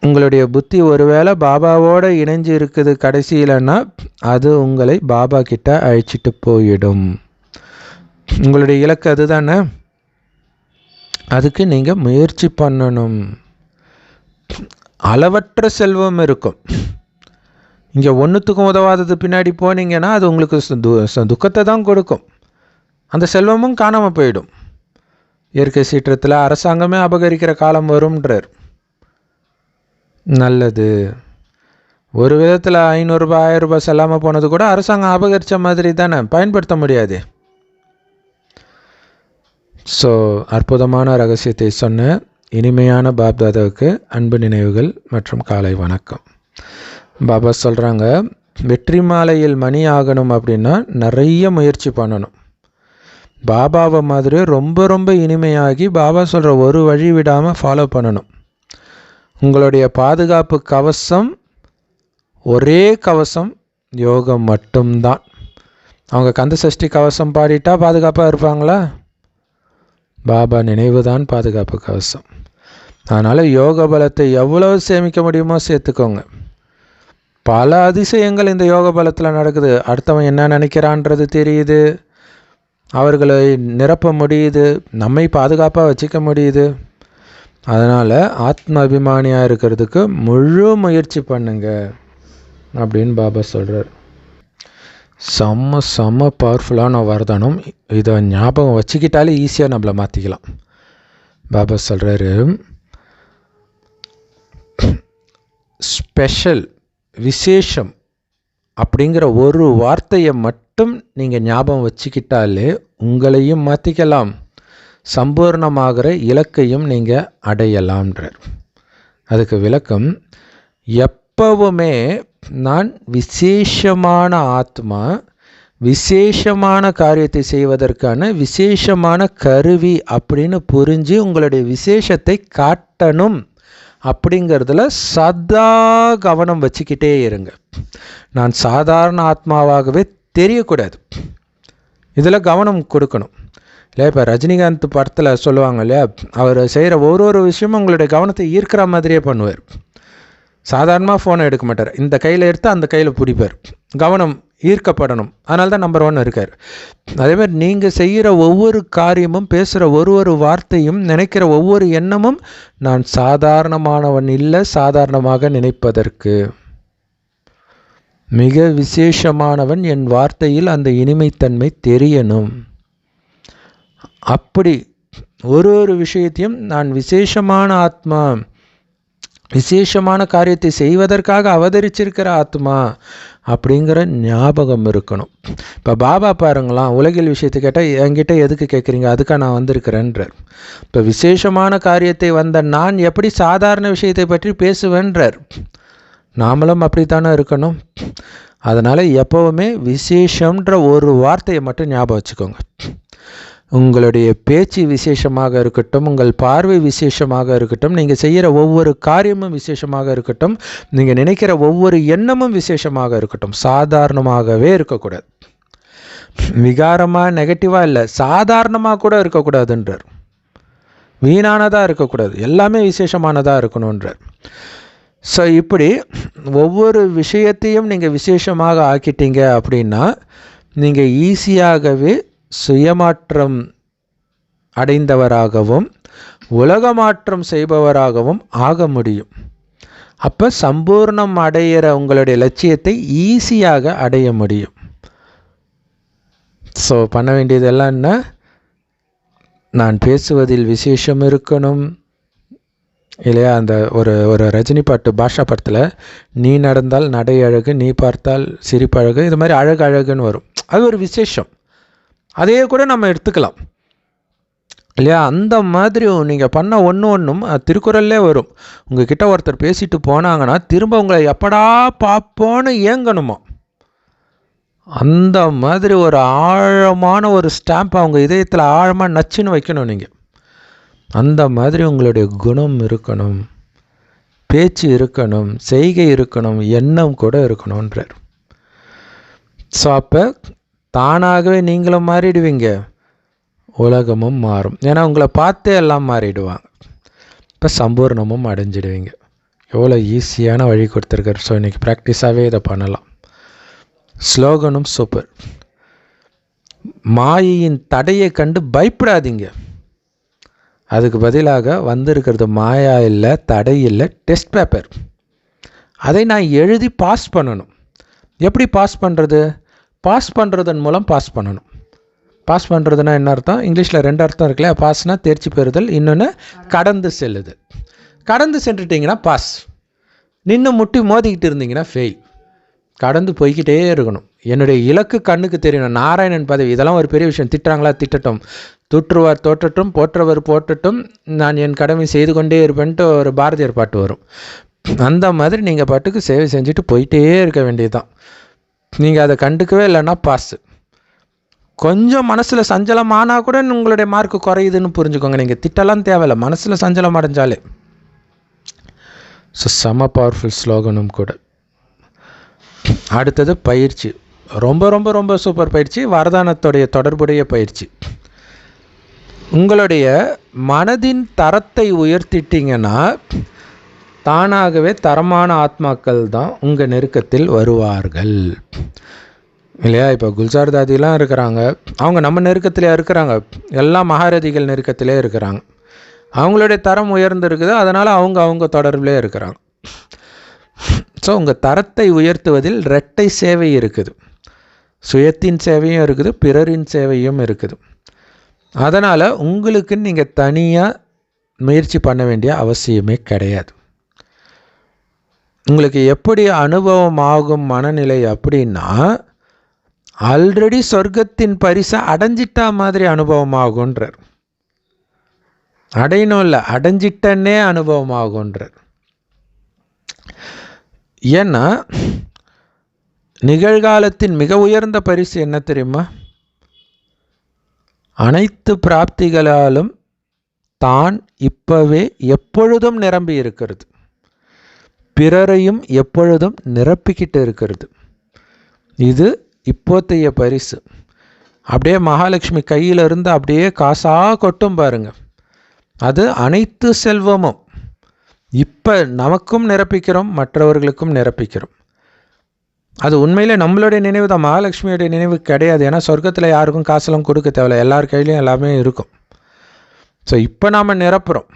உங்களுடைய புத்தி ஒருவேளை பாபாவோடு இணைஞ்சு இருக்குது கடைசியிலன்னா அது உங்களை பாபா கிட்ட அழைச்சிட்டு போயிடும். உங்களுடைய இலக்கு அது தானே. அதுக்கு நீங்கள் முயற்சி பண்ணணும். அளவற்ற செல்வம் இருக்கும். இங்கே ஒன்றுத்துக்கும் உதவாதது பின்னாடி போனீங்கன்னா அது உங்களுக்கு துக்கத்தை தான் கொடுக்கும். அந்த செல்வமும் காணாமல் போயிடும். இயற்கை சீற்றத்தில் அரசாங்கமே அபகரிக்கிற காலம் வரும்ன்றார். நல்லது. ஒரு விதத்தில் 500 ரூபாய் 1000 ரூபாய் செல்லாமல் போனது கூட அரசாங்கம் அபகரித்த மாதிரி தானே, பயன்படுத்த முடியாது. ஸோ அற்புதமான ரகசியத்தை சொன்ன இனிமையான பாப்தாதாவுக்கு அன்பு நினைவுகள் மற்றும் காலை வணக்கம். பாபா சொல்கிறாங்க, வெற்றி மாலையில் மணி ஆகணும் அப்படின்னா நிறைய முயற்சி பண்ணணும். பாபாவை மாதிரி ரொம்ப ரொம்ப இனிமையாகி பாபா சொல்கிற ஒரு வழி விடாமல் ஃபாலோ பண்ணணும். உங்களுடைய பாதுகாப்பு கவசம் ஒரே கவசம் யோகம் மட்டும்தான். அவங்க கந்த சஷ்டி கவசம் பாடிட்டா பாதுகாப்பாக இருப்பாங்களா? பாபா நினைவு தான் பாதுகாப்பு கவசம். அதனால் யோக பலத்தை எவ்வளோ சேமிக்க முடியுமோ சேர்த்துக்கோங்க. பல அதிசயங்கள் இந்த யோக பலத்தில் நடக்குது. அடுத்தவன் என்ன நினைக்கிறான்றது தெரியுது, அவர்களை நிரப்ப முடியுது, நம்மை பாதுகாப்பாக வச்சுக்க முடியுது. அதனால் ஆத்ம அபிமானியாக இருக்கிறதுக்கு முழு முயற்சி பண்ணுங்க அப்படின்னு பாபா சொல்கிறார். செம்ம பவர்ஃபுல்லான வரதானம். இதை ஞாபகம் வச்சுக்கிட்டாலே ஈஸியாக நம்மளை மாற்றிக்கலாம். பாபா சொல்கிறாரு, ஸ்பெஷல், விசேஷம் அப்படிங்கிற ஒரு வார்த்தையை மட்டும் நீங்கள் ஞாபகம் வச்சுக்கிட்டாலே உங்களையும் மாற்றிக்கலாம், சம்பூர்ணமாகிற இலக்கையும் நீங்கள் அடையலாம்ன்றார். அதுக்கு விளக்கம், எப்பவுமே நான் விசேஷமான ஆத்மா, விசேஷமான காரியத்தை செய்வதற்கான விசேஷமான கருவி அப்படின்னு புரிஞ்சு உங்களுடைய விசேஷத்தை காட்டணும் அப்படிங்கிறதுல சதா கவனம் வச்சுக்கிட்டே இருங்க. நான் சாதாரண ஆத்மாவாகவே தெரியக்கூடாது, இதில் கவனம் கொடுக்கணும் இல்லையா? இப்போ ரஜினிகாந்த் படத்தில் சொல்லுவாங்க இல்லையா, அவர் செய்கிற ஒரு விஷயமும் உங்களுடைய கவனத்தை ஈர்க்கிற மாதிரியே பண்ணுவார். சாதாரணமாக ஃபோனை எடுக்க மாட்டார், இந்த கையில் எடுத்து அந்த கையில் பிடிப்பார், கவனம் ஈர்க்கப்படணும். அதனால தான் நம்பர் 1 இருக்கார். அதேமாதிரி நீங்கள் செய்கிற ஒவ்வொரு காரியமும், பேசுகிற ஒரு வார்த்தையும், நினைக்கிற ஒவ்வொரு எண்ணமும் நான் சாதாரணமானவன் இல்லை, சாதாரணமாக நினைப்பதற்கு மிக விசேஷமானவன், என் வார்த்தையில் அந்த இனிமைத்தன்மை தெரியணும். அப்படி ஒரு விஷயத்தையும் நான் விசேஷமான ஆத்மா, விசேஷமான காரியத்தை செய்வதற்காக அவதரிச்சிருக்கிற ஆத்மா அப்படிங்கிற ஞாபகம் இருக்கணும். இப்போ பாபா பாருங்களாம், உலகில் விஷயத்தை கேட்டால் என்கிட்ட எதுக்கு கேட்குறீங்க, அதுக்காக நான் வந்திருக்கிறேன்றார். இப்போ விசேஷமான காரியத்தை வந்த நான் எப்படி சாதாரண விஷயத்தை பற்றி பேசுவேன்றார். நாமளும் அப்படித்தானே இருக்கணும். அதனால் எப்போவுமே விசேஷன்ற ஒரு வார்த்தையை மட்டும் ஞாபகம் வச்சுக்கோங்க. உங்களுடைய பேச்சு விசேஷமாக இருக்கட்டும், உங்கள் பார்வை விசேஷமாக இருக்கட்டும், நீங்கள் செய்கிற ஒவ்வொரு காரியமும் விசேஷமாக இருக்கட்டும், நீங்கள் நினைக்கிற ஒவ்வொரு எண்ணமும் விசேஷமாக இருக்கட்டும். சாதாரணமாகவே இருக்கக்கூடாது, விகாரமாக நெகட்டிவாக இல்லை, சாதாரணமாக கூட இருக்கக்கூடாதுன்றார். வீணானதாக இருக்கக்கூடாது, எல்லாமே விசேஷமானதாக இருக்கணுன்றார். ஸோ இப்படி ஒவ்வொரு விஷயத்தையும் நீங்கள் விசேஷமாக ஆக்கிட்டீங்க அப்படின்னா நீங்கள் ஈஸியாகவே சுயமாற்றம் அடைந்தவராகவும் உலக மாற்றம் செய்பவராகவும் ஆக முடியும். அப்போ சம்பூர்ணம் அடையிற உங்களுடைய லட்சியத்தை ஈஸியாக அடைய முடியும். ஸோ பண்ண வேண்டியதெல்லாம் என்ன, நான் பேசுவதில் விசேஷம் இருக்கணும் இல்லையா? அந்த ஒரு ரஜினி பாட்டு, பாஷா படத்தில், நீ நடந்தால் நடை அழகு, நீ பார்த்தால் சிரிப்பழகு, இது மாதிரி அழகுன்னு வரும். அது ஒரு விசேஷம், அதையே கூட நம்ம எடுத்துக்கலாம் இல்லையா? அந்த மாதிரி நீங்கள் பண்ண ஒன்றும் திருக்குறள்லே வரும். உங்ககிட்ட ஒருத்தர் பேசிட்டு போனாங்கன்னா திரும்ப உங்களை எப்படா பார்ப்போன்னு ஏங்கணுமா, அந்த மாதிரி ஒரு ஆழமான ஒரு ஸ்டாம்ப் அவங்க இதயத்தில் ஆழமாக நச்சுன்னு வைக்கணும் நீங்கள். அந்த மாதிரி உங்களுடைய குணம் இருக்கணும், பேச்சு இருக்கணும், செய்கை இருக்கணும், எண்ணம் கூட இருக்கணுன்றார். ஸோ அப்போ தானாகவே நீங்களும் மாறிடுவீங்க, உலகமும் மாறும். ஏன்னா உங்களை பார்த்தே எல்லாம் மாறிடுவாங்க. இப்போ சம்பூர்ணமும் அடைஞ்சிடுவீங்க. எவ்வளோ ஈஸியான வழி கொடுத்துருக்காரு. ஸோ இன்றைக்கி ப்ராக்டிஸாகவே இதை பண்ணலாம். ஸ்லோகனும் சூப்பர். மாயையின் தடையை கண்டு பயப்படாதீங்க, அதுக்கு பதிலாக வந்திருக்கிறது மாயா இல்லை, தடை இல்லை, டெஸ்ட் பேப்பர். அதை நான் எழுதி பாஸ் பண்ணணும். எப்படி பாஸ் பண்ணுறது? பாஸ் பண்ணுறதன் மூலம் பாஸ் பண்ணணும். பாஸ் பண்ணுறதுனா என்ன அர்த்தம்? இங்கிலீஷில் 2 அர்த்தம் இருக்குல்ல. பாஸ்னால் தேர்ச்சி பெறுதல், இன்னொன்று கடந்து செல்லுது. கடந்து சென்றுட்டிங்கன்னா பாஸ், நின்று முட்டி மோதிக்கிட்டு இருந்தீங்கன்னா ஃபெயில். கடந்து போய்கிட்டே இருக்கணும். என்னுடைய இலக்கு கண்ணுக்கு தெரியணும். நாராயணன் பதவி, இதெல்லாம் ஒரு பெரிய விஷயம். திட்டுறாங்களா திட்டட்டும், தூற்றுவார் தோற்றட்டும், போற்றவர் போற்றட்டும், நான் என் கடமை செய்து கொண்டே இருப்பேன்ட்டு ஒரு பாரதியார் பாட்டு வரும். அந்த மாதிரி நீங்கள் பாட்டுக்கு சேவை செஞ்சுட்டு போயிட்டே இருக்க வேண்டியதுதான். நீங்கள் அதை கண்டுக்கவே இல்லைன்னா பாஸு. கொஞ்சம் மனசில் சஞ்சலம் ஆனால் கூட உங்களுடைய மார்க்கு குறையுதுன்னு புரிஞ்சுக்கோங்க. நீங்கள் திட்டலாம் தேவையில்லை, மனசில் சஞ்சலம் அடைஞ்சாலே. ஸோ செம பவர்ஃபுல் ஸ்லோகனும் கூட. அடுத்தது பயிற்சி. ரொம்ப ரொம்ப ரொம்ப சூப்பர் பயிற்சி, வரதானத்துடைய தொடர்புடைய பயிற்சி. உங்களுடைய மனதின் தரத்தை உயர்த்திட்டிங்கன்னா தானாகவே தரமான ஆத்மாக்கள் தான் உங்கள் நெருக்கத்தில் வருவார்கள் இல்லையா? இப்போ குல்சார் தாதிலாம் இருக்கிறாங்க, அவங்க நம்ம நெருக்கத்திலே இருக்கிறாங்க. எல்லா மகாரதிகள் நெருக்கத்திலே இருக்கிறாங்க. அவங்களுடைய தரம் உயர்ந்திருக்குது, அதனால் அவங்க தொடர்பிலே இருக்கிறாங்க. ஸோ உங்கள் தரத்தை உயர்த்துவதில் இரட்டை சேவை இருக்குது. சுயத்தின் சேவையும் இருக்குது, பிறரின் சேவையும் இருக்குது. அதனால் உங்களுக்கு நீங்கள் தனியாக முயற்சி பண்ண வேண்டிய அவசியமே கிடையாது. உங்களுக்கு எப்படி அனுபவம் ஆகும் மனநிலை அப்படின்னா, ஆல்ரெடி சொர்க்கத்தின் பரிசை அடைஞ்சிட்டா மாதிரி அனுபவம் ஆகுன்றார். அடையணும் இல்லை, அடைஞ்சிட்டன்னே அனுபவம் ஆகுன்றார். ஏன்னா நிகழ்காலத்தின் மிக உயர்ந்த பரிசு என்ன தெரியுமா? அனைத்து பிராப்திகளாலும் தான் இப்பவே எப்பொழுதும் நிரம்பி இருக்கிறது, பிறரையும் எப்பொழுதும் நிரப்பிக்கிட்டு இருக்கிறது. இது இப்போத்தைய பரிசு. அப்படியே மகாலட்சுமி கையிலிருந்து அப்படியே காசாக கொட்டும் பாருங்க. அது அனைத்து செல்வமும் இப்போ நமக்கும் நிரப்பிக்கிறோம், மற்றவர்களுக்கும் நிரப்பிக்கிறோம். அது உண்மையில் நம்மளுடைய நினைவு தான், மகாலட்சுமியோடைய நினைவு கிடையாது. ஏன்னா சொர்க்கத்தில் யாருக்கும் காசெல்லாம் கொடுக்க தேவையில்ல, எல்லார் கையிலையும் எல்லாமே இருக்கும். ஸோ இப்போ நாம் நிரப்புகிறோம்.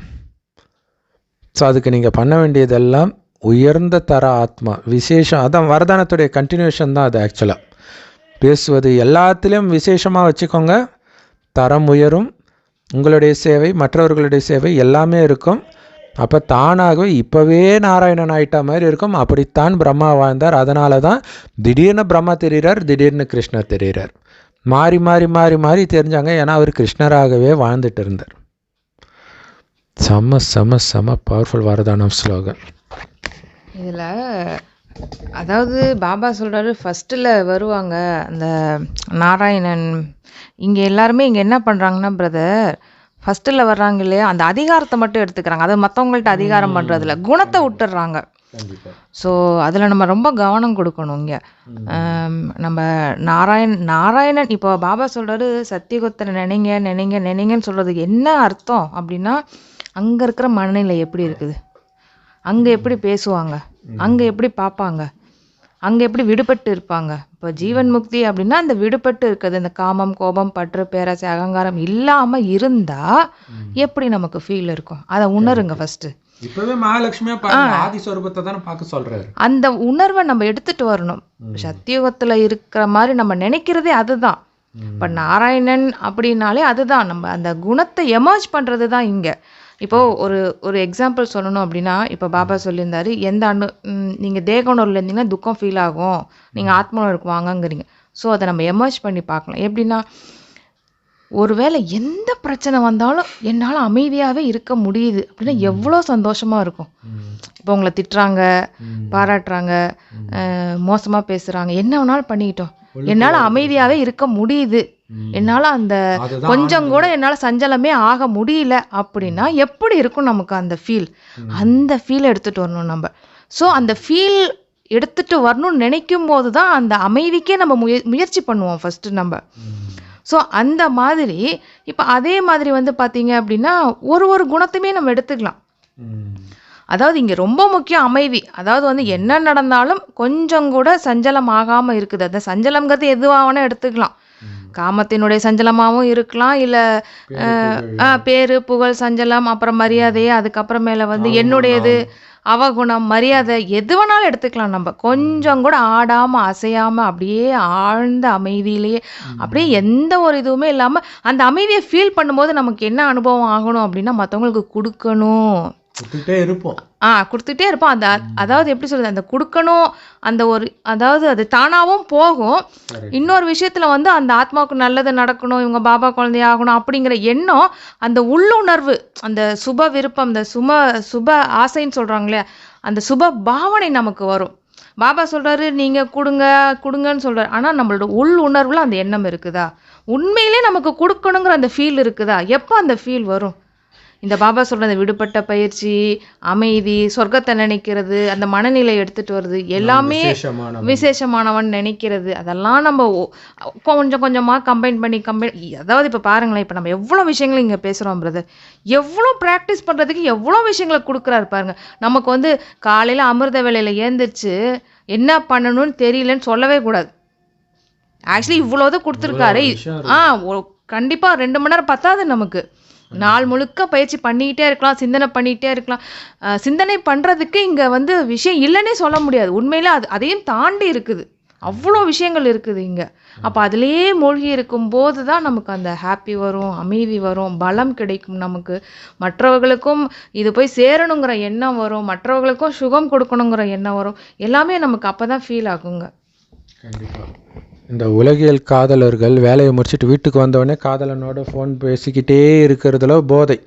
ஸோ அதுக்கு நீங்கள் பண்ண வேண்டியதெல்லாம் உயர்ந்த தர ஆத்மா விசேஷம். அதான் வரதானத்துடைய கண்டினியூஷன் தான் அது. ஆக்சுவலாக பேசுவது எல்லாத்துலேயும் விசேஷமாக வச்சுக்கோங்க. தரம் உயரும், உங்களுடைய சேவை, மற்றவர்களுடைய சேவை எல்லாமே இருக்கும். அப்போ தானாகவே இப்போவே நாராயணன் ஆயிட்டா மாதிரி இருக்கும். அப்படித்தான் பிரம்மா வாழ்ந்தார். அதனால தான் திடீர்னு பிரம்மா தெரிகிறார், திடீர்னு கிருஷ்ணர் தெரிகிறார். மாறி மாறி மாறி மாறி தெரிஞ்சாங்க. ஏன்னா அவர் கிருஷ்ணராகவே வாழ்ந்துட்டு இருந்தார். செம செம செம பவர்ஃபுல் வரதானம் ஸ்லோகன்.
இதில் அதாவது பாபா சொல்கிறாரு, ஃபஸ்ட்டில் வருவாங்க அந்த நாராயணன். இங்கே எல்லாருமே இங்கே என்ன பண்ணுறாங்கன்னா பிரதர், ஃபஸ்ட்டில் வர்றாங்க இல்லையா, அந்த அதிகாரத்தை மட்டும் எடுத்துக்கிறாங்க. அதை மற்றவங்கள்ட்ட அதிகாரம் பண்ணுறதில்ல, குணத்தை விட்டுடுறாங்க. ஸோ அதில் நம்ம ரொம்ப கவனம் கொடுக்கணும். இங்கே நம்ம நாராயணன் இப்போ பாபா சொல்கிறாரு, சத்தியகுத்தரை நினைங்க நினைங்க நினைங்கன்னு சொல்கிறதுக்கு என்ன அர்த்தம் அப்படின்னா, அங்கே இருக்கிற மனநிலை எப்படி இருக்குது, அங்கே எப்படி பேசுவாங்க, அங்கே எப்படி பார்ப்பாங்க, அங்கே எப்படி விடுபட்டு இருப்பாங்க. இப்போ ஜீவன் முக்தி அப்படின்னா அந்த விடுபட்டு இருக்குது, இந்த காமம், கோபம், பற்று, பேராசை, அகங்காரம் இல்லாமல் இருந்தால் எப்படி நமக்கு ஃபீல் இருக்கும், அதை உணருங்க ஃபஸ்ட்டு.
இப்பவே மகாலட்சுமியா ஆதி ஸ்வரூபத்தை தானே பார்க்க சொல்றாரு.
அந்த உணர்வை நம்ம எடுத்துட்டு வரணும். சத்தியுகத்துல இருக்கிற மாதிரி நம்ம நினைக்கிறதே அதுதான். இப்போ நாராயணன் அப்படின்னாலே அதுதான். நம்ம அந்த குணத்தை எமர்ஜ் பண்றது தான் இங்க. இப்போ ஒரு எக்ஸாம்பிள் சொல்லணும் அப்படின்னா, இப்போ பாபா சொல்லியிருந்தாரு, எந்த நீங்கள் தேகோணூரில் இருந்தீங்கன்னா துக்கம் ஃபீல் ஆகும், நீங்கள் ஆத்மனூருக்கு வாங்கங்கிறீங்க. ஸோ அதை நம்ம எமர்ஜ் பண்ணி பார்க்கலாம். எப்படின்னா, ஒருவேளை எந்த பிரச்சனை வந்தாலும் என்னால் அமைதியாகவே இருக்க முடியுது அப்படின்னா எவ்வளோ சந்தோஷமாக இருக்கும். இப்போ உங்களை திட்டுறாங்க, பாராட்டுறாங்க, மோசமாக பேசுகிறாங்க, என்ன வேணாலும் பண்ணிக்கிட்டோம், என்னால் அமைதியாகவே இருக்க முடியுது, என்னால் அந்த கொஞ்சம் கூட என்னால் சஞ்சலமே ஆக முடியல அப்படின்னா எப்படி இருக்கும் நமக்கு அந்த ஃபீல். அந்த ஃபீல் எடுத்துகிட்டு வரணும் நம்ம. ஸோ அந்த ஃபீல் எடுத்துகிட்டு வரணும்னு நினைக்கும் போது தான் அந்த அமைதிக்கே நம்ம முயற்சி பண்ணுவோம் ஃபஸ்ட்டு நம்ம. ஸோ அந்த மாதிரி இப்போ அதே மாதிரி வந்து பார்த்தீங்க அப்படின்னா ஒரு குணத்தையுமே நம்ம எடுத்துக்கலாம். அதாவது இங்கே ரொம்ப முக்கியம் அமைதி. அதாவது வந்து என்ன நடந்தாலும் கொஞ்சம் கூட சஞ்சலம் ஆகாமல் இருக்குது. அந்த சஞ்சலம்ங்கிறது எதுவாகனா எடுத்துக்கலாம். காமத்தினுடைய சஞ்சலமாகவும் இருக்கலாம், இல்லை பேரு புகழ் சஞ்சலம், அப்புறம் மரியாதையே, அதுக்கப்புறமேல வந்து என்னுடையது, அவகுணம், மரியாதை, எது வேணாலும் எடுத்துக்கலாம். நம்ம கொஞ்சம் கூட ஆடாமல் அசையாமல் அப்படியே ஆழ்ந்த அமைதியிலேயே அப்படியே எந்த ஒரு இதுவுமே இல்லாமல் அந்த அமைதியை ஃபீல் பண்ணும்போது நமக்கு என்ன அனுபவம் ஆகணும் அப்படின்னா, மற்றவங்களுக்கு கொடுக்கணும், கொடுத்துட்டே இருப்போம். அந்த அதாவது எப்படி சொல்றது, அந்த கொடுக்கணும், அந்த ஒரு அதாவது அது தானாகவும் போகும். இன்னொரு விஷயத்துல வந்து அந்த ஆத்மாவுக்கு நல்லது நடக்கணும், இவங்க பாபா குழந்தையாகணும் அப்படிங்கிற எண்ணம், அந்த உள்ளுணர்வு, அந்த சுப விருப்பம், அந்த சுப ஆசைன்னு சொல்றாங்களே, அந்த சுப பாவனை நமக்கு வரும். பாபா சொல்றாரு நீங்க கொடுங்கன்னு சொல்றாரு. ஆனா நம்மளோட உள் உணர்வுல அந்த எண்ணம் இருக்குதா, உண்மையிலே நமக்கு கொடுக்கணுங்கிற அந்த ஃபீல் இருக்குதா, எப்போ அந்த ஃபீல் வரும்? இந்த பாபா சொல்கிற அந்த விடுபட்ட பயிற்சி, அமைதி, சொர்க்கத்தை நினைக்கிறது, அந்த மனநிலை எடுத்துகிட்டு வருது, எல்லாமே விசேஷமானவன் நினைக்கிறது, அதெல்லாம் நம்ம கொஞ்சம் கொஞ்சமாக கம்பைன் பண்ணி அதாவது இப்போ பாருங்களேன், இப்போ நம்ம எவ்வளோ விஷயங்கள் இங்கே பேசுகிறோம் பிரதர், எவ்வளோ ப்ராக்டிஸ் பண்ணுறதுக்கு எவ்வளோ விஷயங்களை கொடுக்குறாரு பாருங்க. நமக்கு வந்து காலையில் அமிர்த வேளையில் ஏந்திரிச்சு என்ன பண்ணணும்னு தெரியலன்னு சொல்லவே கூடாது. ஆக்சுவலி இவ்வளோதான் கொடுத்துருக்காரு. கண்டிப்பாக 2 மணி நேரம் பத்தாது நமக்கு. நாள் முழுக்க பயிற்சி பண்ணிக்கிட்டே இருக்கலாம், சிந்தனை பண்ணிகிட்டே இருக்கலாம். சிந்தனை பண்ணுறதுக்கு இங்கே வந்து விஷயம் இல்லைன்னே சொல்ல முடியாது. உண்மையிலே அதையும் தாண்டி இருக்குது. அவ்வளோ விஷயங்கள் இருக்குது இங்கே. அப்போ அதுலேயே மூழ்கி இருக்கும்போது தான் நமக்கு அந்த ஹாப்பி வரும், அமைதி வரும், பலம் கிடைக்கும் நமக்கு. மற்றவர்களுக்கும் இது போய் சேரணுங்கிற எண்ணம் வரும், மற்றவர்களுக்கும் சுகம் கொடுக்கணுங்கிற எண்ணம் வரும். எல்லாமே நமக்கு அப்போ தான் ஃபீல் ஆகுங்க.
கண்டிப்பாக. இந்த உலகியல் காதலர்கள் வேலையை முடிச்சுட்டு வீட்டுக்கு வந்தோடனே காதலனோட ஃபோன் பேசிக்கிட்டே இருக்கிறதுல போதை,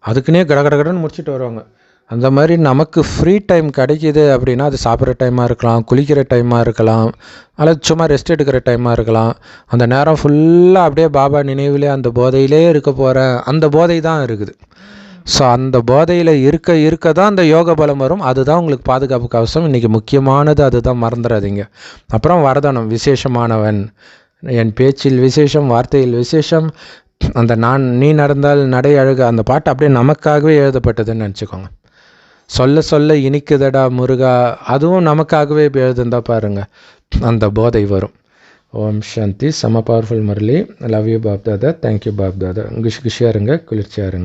அதுக்குன்னே கடகடன்னு முடிச்சுட்டு வருவாங்க. அந்த மாதிரி நமக்கு ஃப்ரீ டைம் கிடைக்கிது அப்படின்னா அது சாப்பிட்ற டைமாக இருக்கலாம், குளிக்கிற டைமாக இருக்கலாம், அல்லது சும்மா ரெஸ்ட் எடுக்கிற டைமாக இருக்கலாம். அந்த நேரம் ஃபுல்லாக அப்படியே பாபா நினைவிலே அந்த போதையிலே இருக்க போகிறேன், அந்த போதை தான் இருக்குது. ஸோ அந்த போதையில் இருக்க தான் அந்த யோக பலம் வரும். அதுதான் உங்களுக்கு பாதுகாப்பு கவசம். இன்றைக்கி முக்கியமானது அதுதான், மறந்துடாதீங்க. அப்புறம் வரதானம், விசேஷமானவன், என் பேச்சில் விசேஷம், வார்த்தையில் விசேஷம், அந்த நீ நடந்தால் நடை அழகு, அந்த பாட்டு அப்படியே நமக்காகவே எழுதப்பட்டதுன்னு நினச்சிக்கோங்க. சொல்ல இனிக்குதடா முருகா, அதுவும் நமக்காகவே எழுதுந்தா பாருங்கள், அந்த போதை வரும். ஓம் சாந்தி. செம powerful Murali. Love you Bap Dada. Thank you Bap Dada. குஷியாக இருங்க, குளிர்ச்சியாக இருங்க.